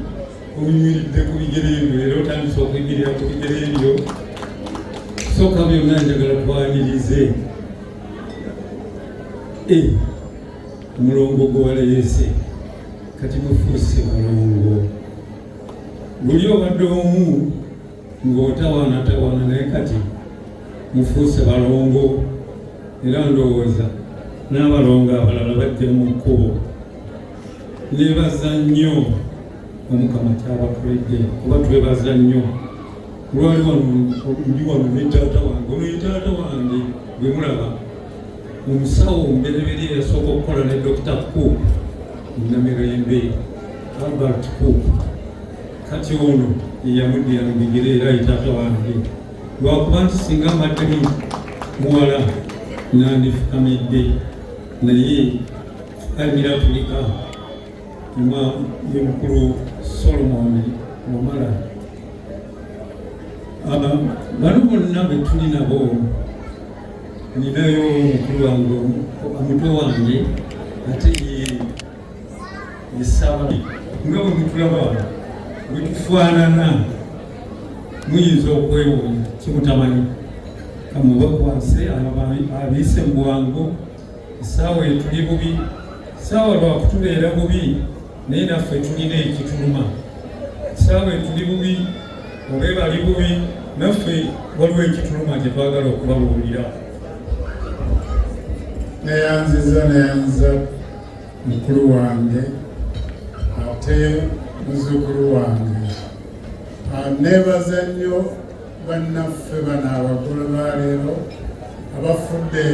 oyimiridde ku bigere ebyo era otandise okuyimirira ku bigere ebyo. Sooka byonna njagala twanirize omulongo gwe waleese kati mufuuse balongo. Buli obadde omu ng'otawaanatawaana naye kati mufuuse balongo era ndowooza n'abalongo abalala bajja mu kkubo. Neebaza nnyo omukama kyabakoledde kuba twebaza nnyo. Lwali ndi wano ne taata wange ono ye taata wange gwe mulaba omusawo mbereberye yasooka okukola ne Dr. Cook Namirembe Albert Cook kati ono yeyamuddira mu bigere era ye taata wange lwakuba nti singa mbaddemu muwala nandifukamidde naye alimira Afulika ye mukulu Solomon Wamala. Bano bonna be tuli nabo ninayo omukulu wange omuto wange ate yesaba nga bwe mutulaba bwe tufaanana muyinza okwewuunya kimutamanyi kamubakwase abiise mu bwangu essaawa etuli bubi essaawa lwakutubeera bubi naye naffe tulina ekituluma essaawa etuli bubi oba ebali bubi naffe waliwo ekituluma kye twagala okubabuulira. neyanziza mukulu wange ate muzzukulu wange. Neebaza nnyo bannaffe bano abagole baleero abafudde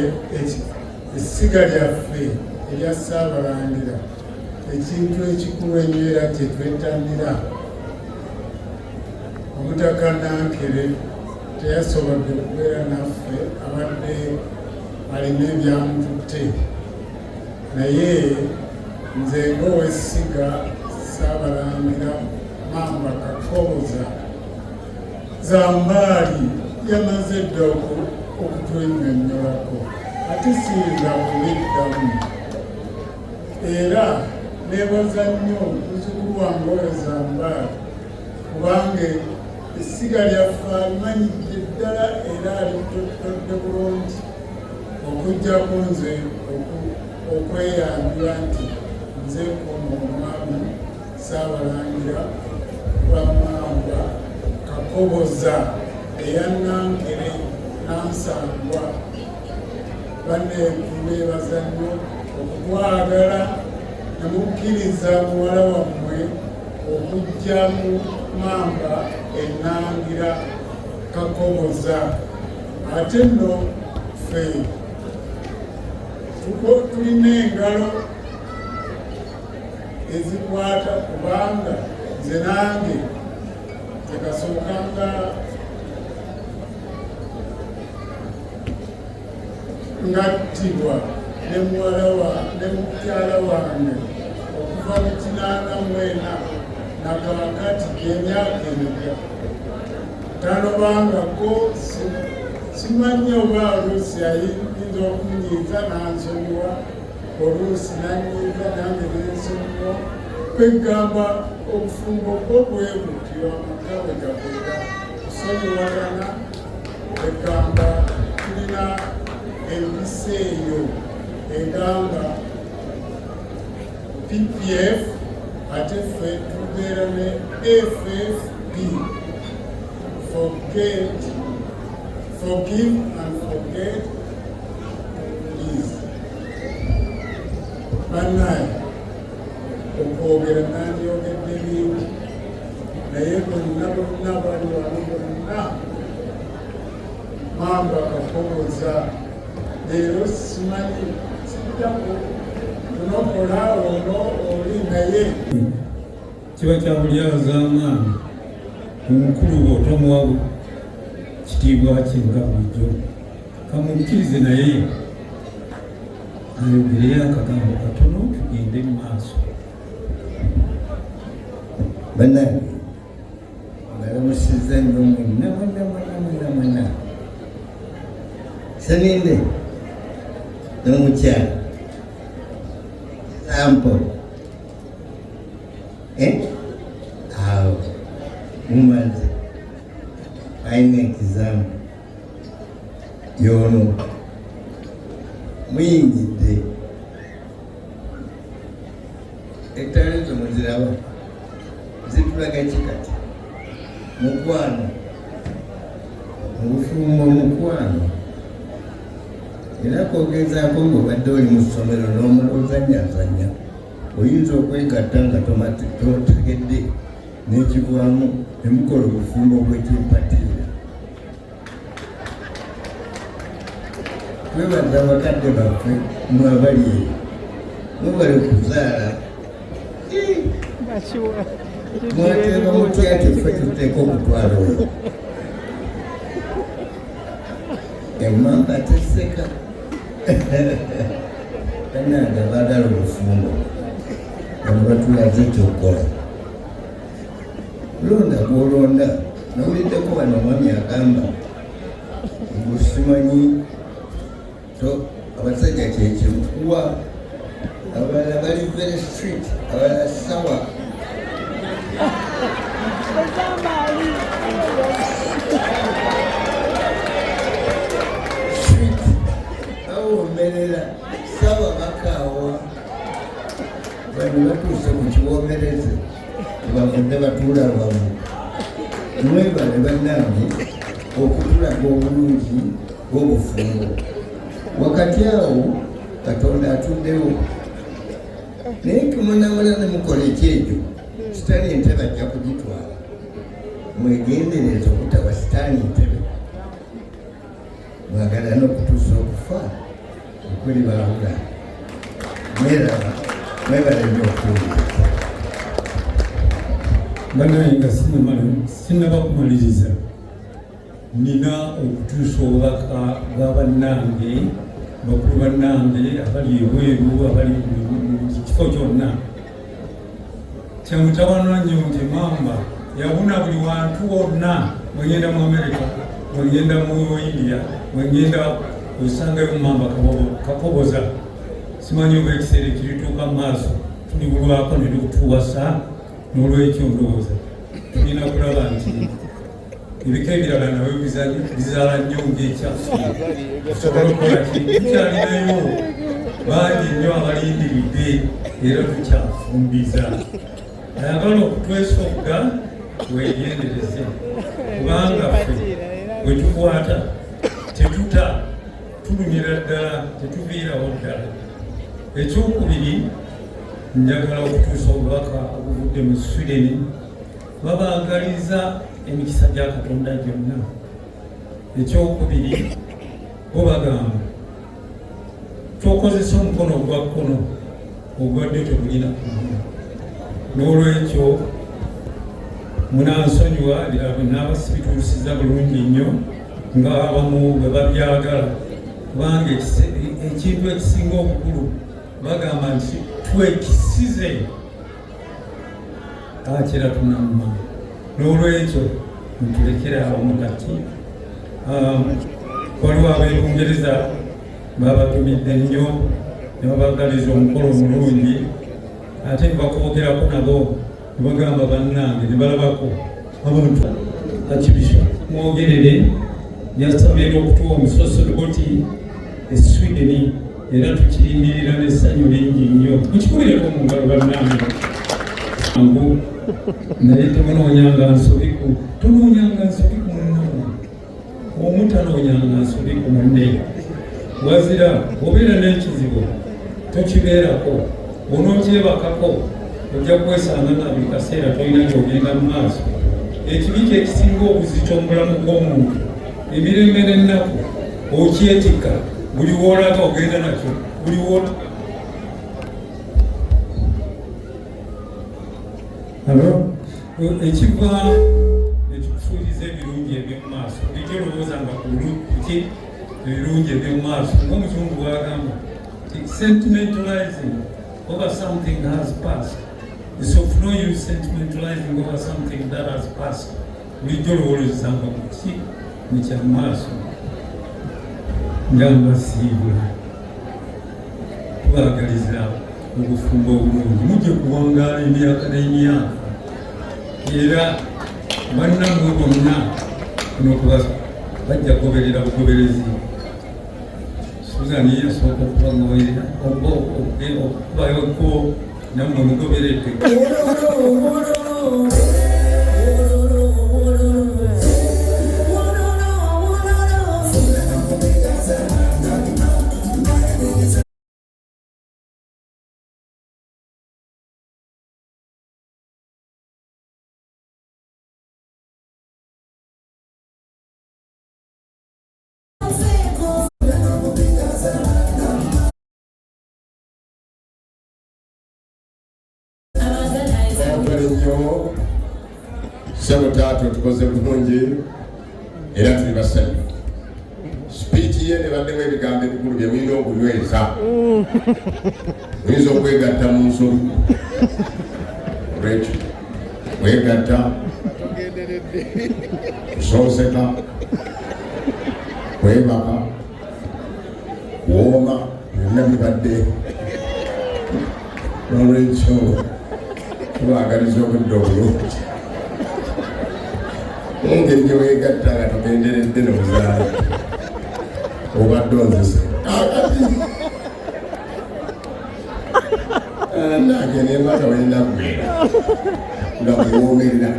essiga lyaffe erya Ssaabalangira, ekintu ekikulu ennyo era kye twettanira. Omutaka Nankere teyasobodde kubeera naffe, abadde alina ebyamututte, naye nze ng'owessiga Ssaabalangira Mamba Kakooza Zambaali yamaze dda okutwennyonnyolako ate siyinza kubiddamu. Era neebaza nnyo muzzukulu wange oyo Zambaali kubange essiga lyaffe alimanyidde ddala era alitotodde bulungi okuggyako nze okweyambira nti nze omwami Ssaabalangira Lwamamba Kakoboza eyannankere Nansangwa banneebeebaza nnyo okutwagala ne mukkiriza muwala wammwe okujja mu Mamba ennangira Kakoboza. Ate nno ffe tulina engalo ezikwata kubanga nze nange tekasookanga ngattibwa ne mukyala wange okuva mu 84 nakaakati k'emyaka emeka tanobangako simanyi oba oluusi ayinza okunyiiza nansonyiwa oluusi nanyiiza nange nensonyiwa kwegamba obufumbo bwo bwe butyo amaka bwe gakwera kusonyiwagana egamba tulina empisa eyo egamba PPF ate ffe tubeera ne FFP, forgive and forget please. Bannaye okwogera nandyogedde bingi naye bonna bali wano bonna Mamba Kakoboza leero simanyi siddako tunokola ono oli naye kiba kya bulyazamaani omukulu otomuwa kitiibwa kyenga bulijjo kamukkirize naye ayogereyo akagambo katono tugende mu maaso. Bannange mbalamusiza nnyo mwenna Seninde n'omukyala sample awo mumaze ayina ekizamu yono muyingidde ettale zo muziraba zitulaga kikati mukwano obufumbo mukwano era kwogezaako ng'obadde oli mu ssomero n'omulozanyazanya oyinza okwegatta nga totegedde n'ekivaamu nemukola obufumbo bwekimpatiira. Twebaza abakadde baffe mwabali eyo mubale kuzaala mwateeba mutya teffe tuteeka okutwala oyo Mamba teseka bannange baagala obufumbo bano batulaze kyokola londa gwolonda nawuliddeko bano omwami agamba ngusimanyi abasajja kyekimukuwa abalala bali very street abalala sawa awomerera sawa bakaawa bano batuuse ku kiwomereze tebavudde batuula lwamu mwebale bannange okutulaga obulungi bw'obufumbo wakati awo Katonda atuddewo naye kemunamala ne mukola ekyejo sitaani entebe ajja kugitwala mwegendereza okutaba sitaani ntebe mwagala n'okutuusa okufa okuli baawula mweraba mwebale nnyo okuwulira banaye nga sinaba kumaliriza nina okutuusa obubaka bwa bannange bakulu bannange abali ebweru abali mu kifo kyonna kyamutabanwa nnyo nti Mamba yabuna buli wantu wonna mwegenda mu Amerika mwegenda mu India mwegenda osangayo Mamba Kakoboza simanyi oba ekiseera ekirituuka mu maaso tulibulwako ne tukutuwasa n'olwekyo ndowooza tulina kulaba nti ebika ebirala nabyo bizaala nnyo ng'ekyafu tusobole okukola ki tukyalinayo bangi nnyo abalindiridde era tukyafumbiza ayagala okutwesogga weegendereze kubanga ffe bwe tukwata tetuta tulumira ddala tetuviirawo ddala. Ekyokubiri njagala okutuusa obubaka obuvudde mu Sweden babaagaliza emikisa gya Katonda gyonna. Ekyokubiri bo bagamba twokozesa omukono ogwa kkono ogwa ddyo tegulina kuuma. N'olwekyo munansonyiwa n'abasibituusiza bulungi nnyo nga abamu bwe babyagala kubanga ekintu ekisinga obukulu bagamba nti twekisize akira tunamma. N'olwekyo ntulekere awo mukati. Waliwo abeebungereza babatumidde nnyo ne babagaliza omukolo omulungi ate ne bakwogerako nabo ne bagamba bannange ne balabako abantu akibisho mwogerere yasabye okutuwa omusosodoti e Sweden era tukirindirira n'essanyu lingi nnyo mukikubireko mu ngalo bannange angu naye temunoonyanga nsobiku tonoonyanga nsobiku munnamu omutanoonyanga nsobiku munne wazira obeera n'ekizibu tokibeerako onookyebakako ojja kwesanga nga buli kaseera tolina gy'ogenda mu maaso. Ekibi kye ekisinga obuzito mu bulamu bw'omuntu emirembe n'ennaku okyetikka buli woolaga ogenda nakyo buli ekiva ekikufuuriza ebirungi eby'omu maaso bulijjo olowooza nga kuki ebirungi eby'omu maaso ng'omuzungu bw'agamba sentimentalizing over something that has passed. It's of no use sentimentalizing over something that has passed. Bulijjo olowooza nga kuki nekya maaso ngamba siibula tubaagaliza obufumbo obulungi mujje kuwangaala emyaka n'emyaka era bannammwe bonna kunokuba bajja kugoberera bugoberezi. Suzani yasooka okubangoberera okubayoko nammwe mugoberedde. Sebo tato tukoze bulungi era tuli basajja. Speech ye ne baddemu ebigambo ebikulu bye mulina okunyweza. Muyinza okwegatta mu nsobi. Olwekyo wegatta kusonseka kwebaka kuwooma byonna bibadde. Olwekyo tubaagaliza obudde obulungi. Engeri gye weegatta nga tugenderedde n'obuzaala obadde onzise nange nembaga balina kubeera nga muwoomerera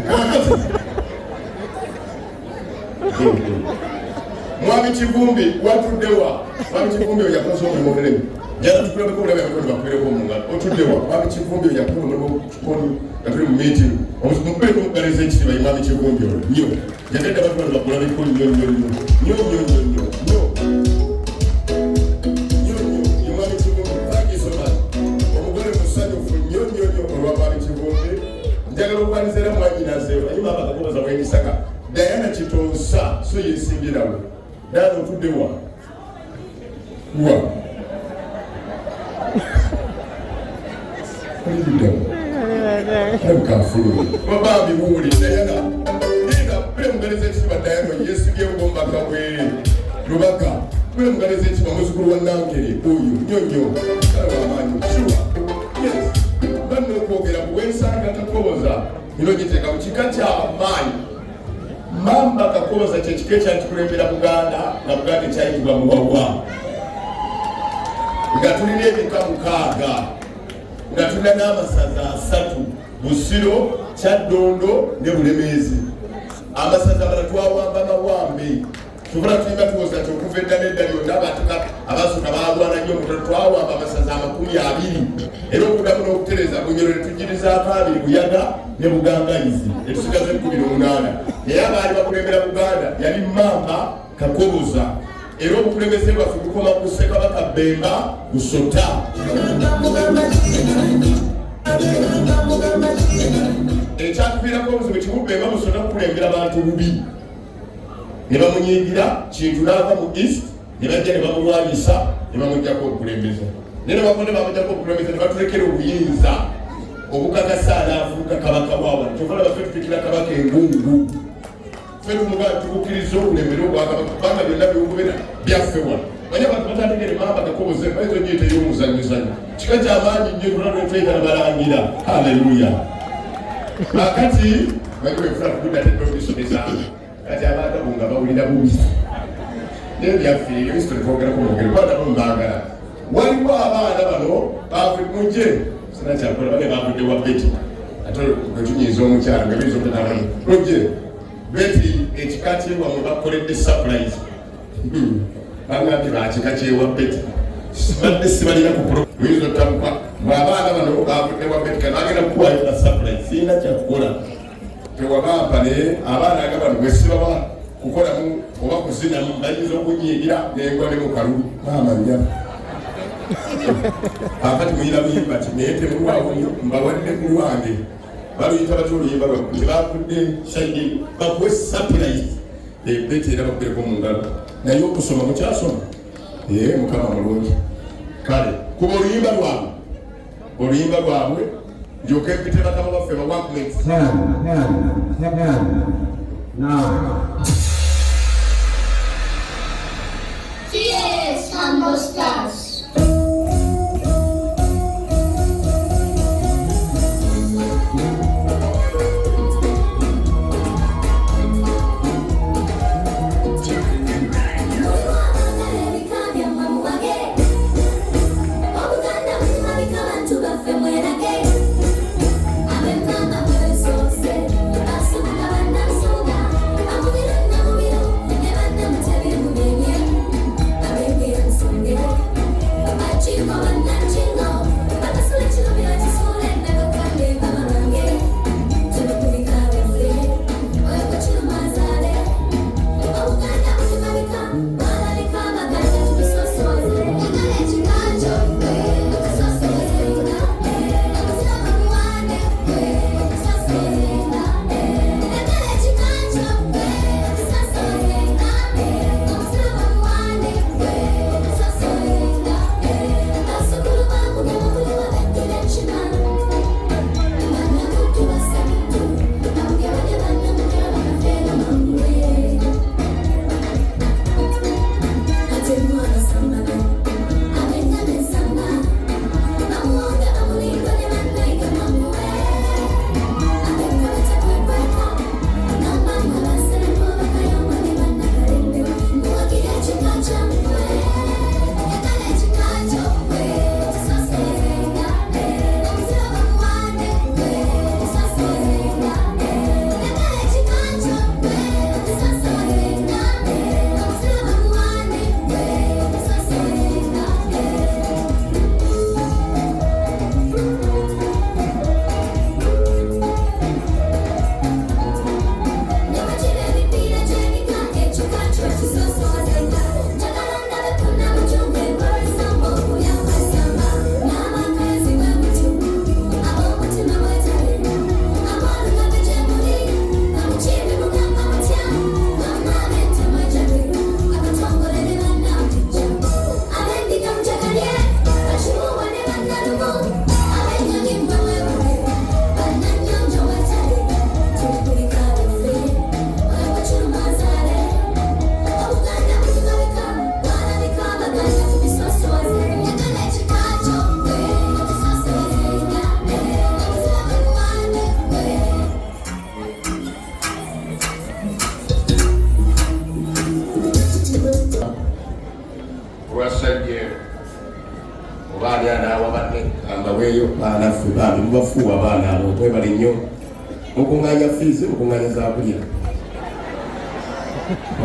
Mwami Kivumbi watuddewa Mwami Kivumbi oyo yakoze omulimu omunene jala tukulabeko obulabe abakozi bakubeereko mu ngalo otuddewa Mwami Kivumbi oyo yakoze omulimu kikondo nga tuli mu meeting omukubeeko omugaliza ekitiibwa ye Mwami Kivumbi oyo nnyo yagenda abantu bakulabeko nnyo nnyo nnyo nnyo nnyo nnyo nnyo nnyo ye Mwami Kivumbi thank you so much omugole musanyufu nnyo nnyo nnyo olwa Mwami Kivumbi njagala okwaniriza era mwanyinaze anyuma abakakoboza bwenisaka Diana Kitonsa so yesimbirawo Diana otuddewa wa Kafuru. Baba biwuli Diana. Nina pemgaleze chiba Diana yesibye ngombaka we. Rubaka. Pemgaleze chiba muzukuru wa Nankere uyu nyonyo. Kala manyu shuwa. Yes. Bano kwogera bwensanga takoboza. ino giteka mu kika kya maanyi Mamba Kakoza kyekika ekyakikulembera Buganda nga Buganda ekyayitibwa Muwawa nga tulina ebika 6 nga tulina n'amasaza 3 Busiro, Kyaddondo ne Bulemeezi. Amasaza bala twawamba mawambe tubula tuyimba tuwoza kyokuva edda n'edda lyonna abasooka balwana nnyo omutalo twawamba amasaza 20 era okuddamu n'okutereza Bunyoro ne tugirizaako 2 Buyaga ne Bugangayizi ne tusigaza 18 naye abaali bakulembera Buganda yali Mamba Kakoza era obukulembeze bwaffe bukoma ku Ssekabaka Bemba Busota. Ekyakuviirako obuzibu Kibubba Bemba Busota kukulembera abantu bubi ne bamunyiigira Kintu n'ava mu East ne bajja ne bamulwanyisa ne bamuggyako obukulembeze naye ne bakonde bamuggyako obukulembeze ne batulekera obuyinza obukakasa alaafuuka kabaka waawa kyokala baffe tutikira kabaka engungu ffe tumuga tubukkiriza obulembere obwakabaka kubanga byonna byogobera byaffe wano manye abantu batandikire Mamba Kakoza bayinza ogiyita ey'omuzanyozanyo kika kyamaanyi nnyo tulwalwetwetala balangira. Haleluya. Kakati bagwefuna kudda teddobisomesa kati abantu abo nga bawulira bubi naye byaffe ebyo twogera kumugere kwata mumbagala waliwo abaana bano bavudde sinakyakola bale bavudde wa Beti ate bwetunyiza omukyala nga biza okutataba lojje Beti ekika kyewamwe bakoledde surprise bangambye bakika kyewa Beti badde sibalina ku luyinza ottamuka abaana bano bavudde wa Beti kanagenda kukuwayo na surprise sirina kyakukola tewabampa naye abaana aga bano bwesibawa kukolamu oba kuzinamu bayinza okunyiigira nengwa ne mukalulu maamanya akati muyira buyimba ti naye temulwawo nnyo mbawadde ku lwange baluyita batya oluyimba lwabwe tebavudde shaidi bakuwe sapirayi Beti era bakwereko mu ngalo naye okusoma mukyasoma Mukama mulungi kale kuba oluyimba lwabwe ndyoke mpite bakama baffe bawakments. Cheers, Humble Stars. I'm wabadde ambaweeyo baana ffe bambi mubafuuwa abaana abo okwebala nnyo okunganya fiizi okunganya zakulya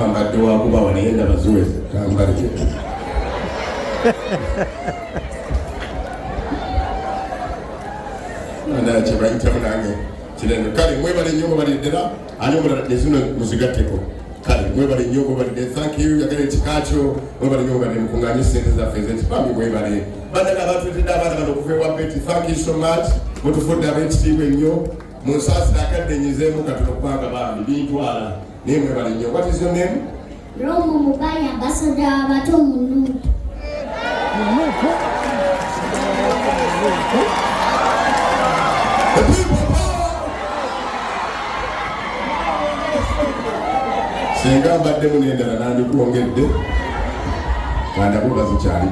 wambadde wakubawa naye ndaba ziweze kambalike ana kyebayitamu nange kirendo kale mwebale nnyo mubaliddera ani omulala ezino muzigatteko kale mwebale nnyo mubalidde thank you yagala ekikakyo mwebale nnyo mubadde mukunganya sente zaffe ezekipambi mwebale baddaga abatutidde abaana bano okuva ewapeti thank you so much mutufudde ab'ekitiibwa ennyo munsaasira akaddenyizeemu katono kubanga bambi bintwala naye mwebale nnyo. What is your name? Romo Mubai, ambassador abato Munu. Senga mbadde munendala nandikuwongedde kandakuba zikyali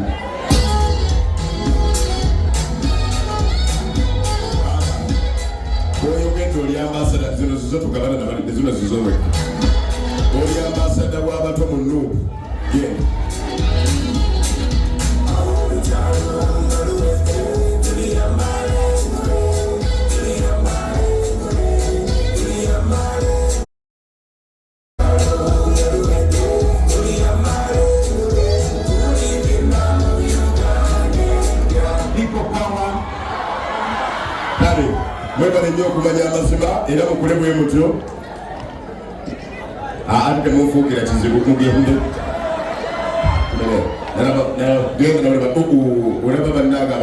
oyogedde oli ambasada zino zizo tugabana nabalidde zino zizo wekka oli ambasada bw'abato mu Nuupu genda mwebale nnyo okumanya amazima era mukule bwe mutyo ate temunfuukira kizibu mugende olaba bannaaga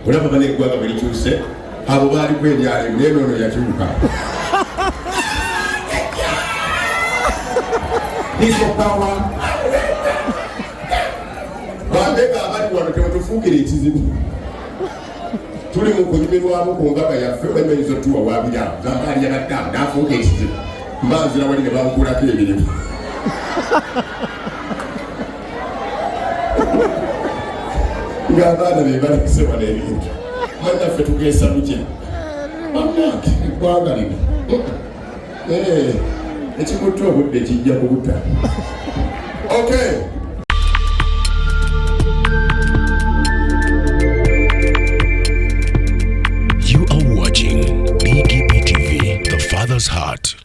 olaba baneggwanga bwe likyuse abo baali kwebyalimu naye noono yakyuka bambega abali wano temutufuukira ekizibu tuli mu kunyumirwamu ku mbaga yaffe bamenyiza otuwa wabira zambaali yabaddamu nafuuka ekizibu mbanzira wali ne bankulako emirimu ng'abaana be balekise wano ebintu bannaffe tugeesa lutya bannange eggwanga lino ekikutta obudde kijja kubutta okay. Heart.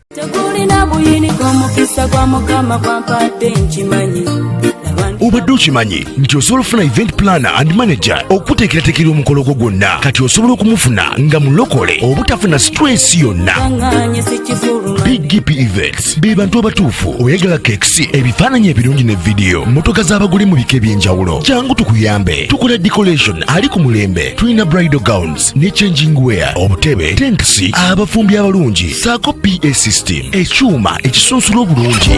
Obadde okimanyi nti osobola ofuna event planner and manager okuteekerateekera omukolo gwo gwonna kati osobola okumufuna nga mulokole obutafuna stress yonna. Big GP Events be bantu abatuufu oyagala kekisi ebifaananyi ebirungi ne vidiyo motoka z'abagole mu bika eby'enjawulo jangu tukuyambe tukola decoration ali ku mulembe tulina bridal gowns ne changing wear obutebe tentsi abafumbi abalungi saako PA system ekyuma ekisunsula obulungi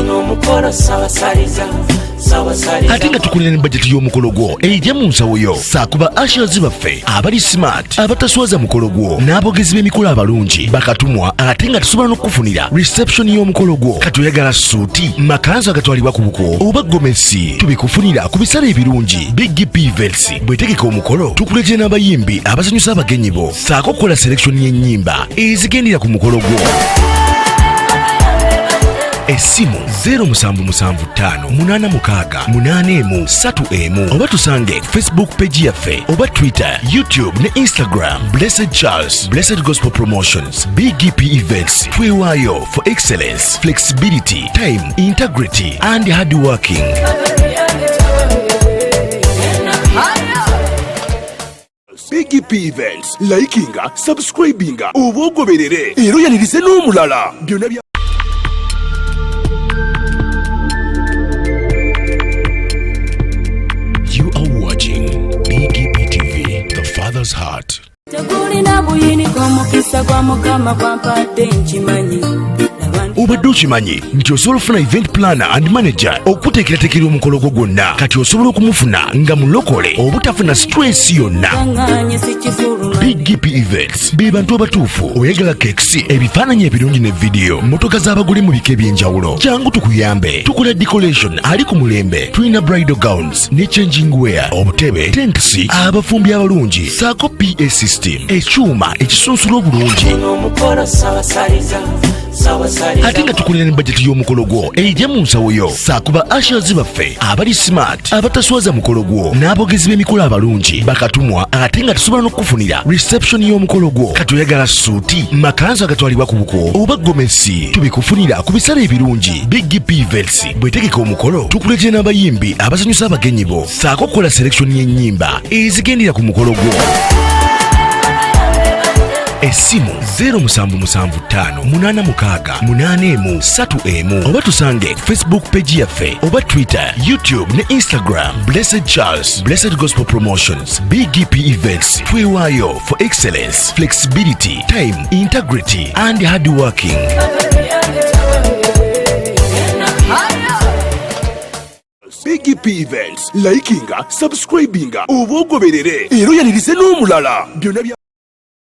ate nga tukulira ne bajeti y'omukolo gwo ejja mu nsawo yo saakuba ashers baffe abali smart abataswaza mukolo gwo n'abogezi b'emikolo abalungi bakatumwa ate nga tusobola n'okufunira reception y'omukolo gwo kati oyagala suuti makanzu agatwalibwa ku buko oba gomesi tubikufunira ku bisale ebirungi Big GP Events bwetegeka omukolo tukuletera n'abayimbi abasanyusa abagenyi bo saako okukola selection y'ennyimba ezigendera ku mukolo gwo. Essimu 07758683 oba tusange Facebook page yaffe oba Twitter, YouTube ne Instagram. Blessed Charles, Blessed Gospel Promotions, Big GP Events. Twewaayo for excellence, flexibility, time, integrity and hard working. Big GP Events. Likinga, subscribinga, oba ogoberere era oyanirize n'omulala. Byonna bya Father's Heart. Obadde okimanyi nti osobola ofuna event planner and manager okuteekerateekera omukolo gwo gwonna kati osobola okumufuna nga mulokole obutafuna stress yonna. Big GP Events be bantu abatuufu oyagala kekisi ebifaananyi ebirungi ne vidiyo motoka z'abagole mu bika eby'enjawulo jangu tukuyambe tukola decoration ali ku mulembe tulina bridal gowns ne changing wear obutebe tentsi abafumbi abalungi saako PA system ekyuma ekisunsula obulungi ate nga tukulira ne bajeti y'omukolo gwo ejja mu nsawo yo saakuba ashes baffe abali smart abataswaza mukolo gwo n'abogezi b'emikolo abalungi bakatumwa ate nga tusobola n'okufunira reception y'omukolo gwo katoyagala suuti makanzu agatwalibwa ku buko oba gomesi tubikufunira ku bisale ebirungi Big P-Vels bwetegeka omukolo tukuletera n'abayimbi abasanyusa abagenyi bo saako kola selection y'ennyimba ezigendera ku mukolo gwo. Esimu 07758683 oba tusange Facebook page yaffe oba Twitter, YouTube ne Instagram. Blessed Charles, Blessed Gospel Promotions, BGP Events. Twewaayo for excellence, flexibility, time, integrity and hard working. BGP Events, likinga, subscribinga, oba ogoberere era oyanirize n'omulala.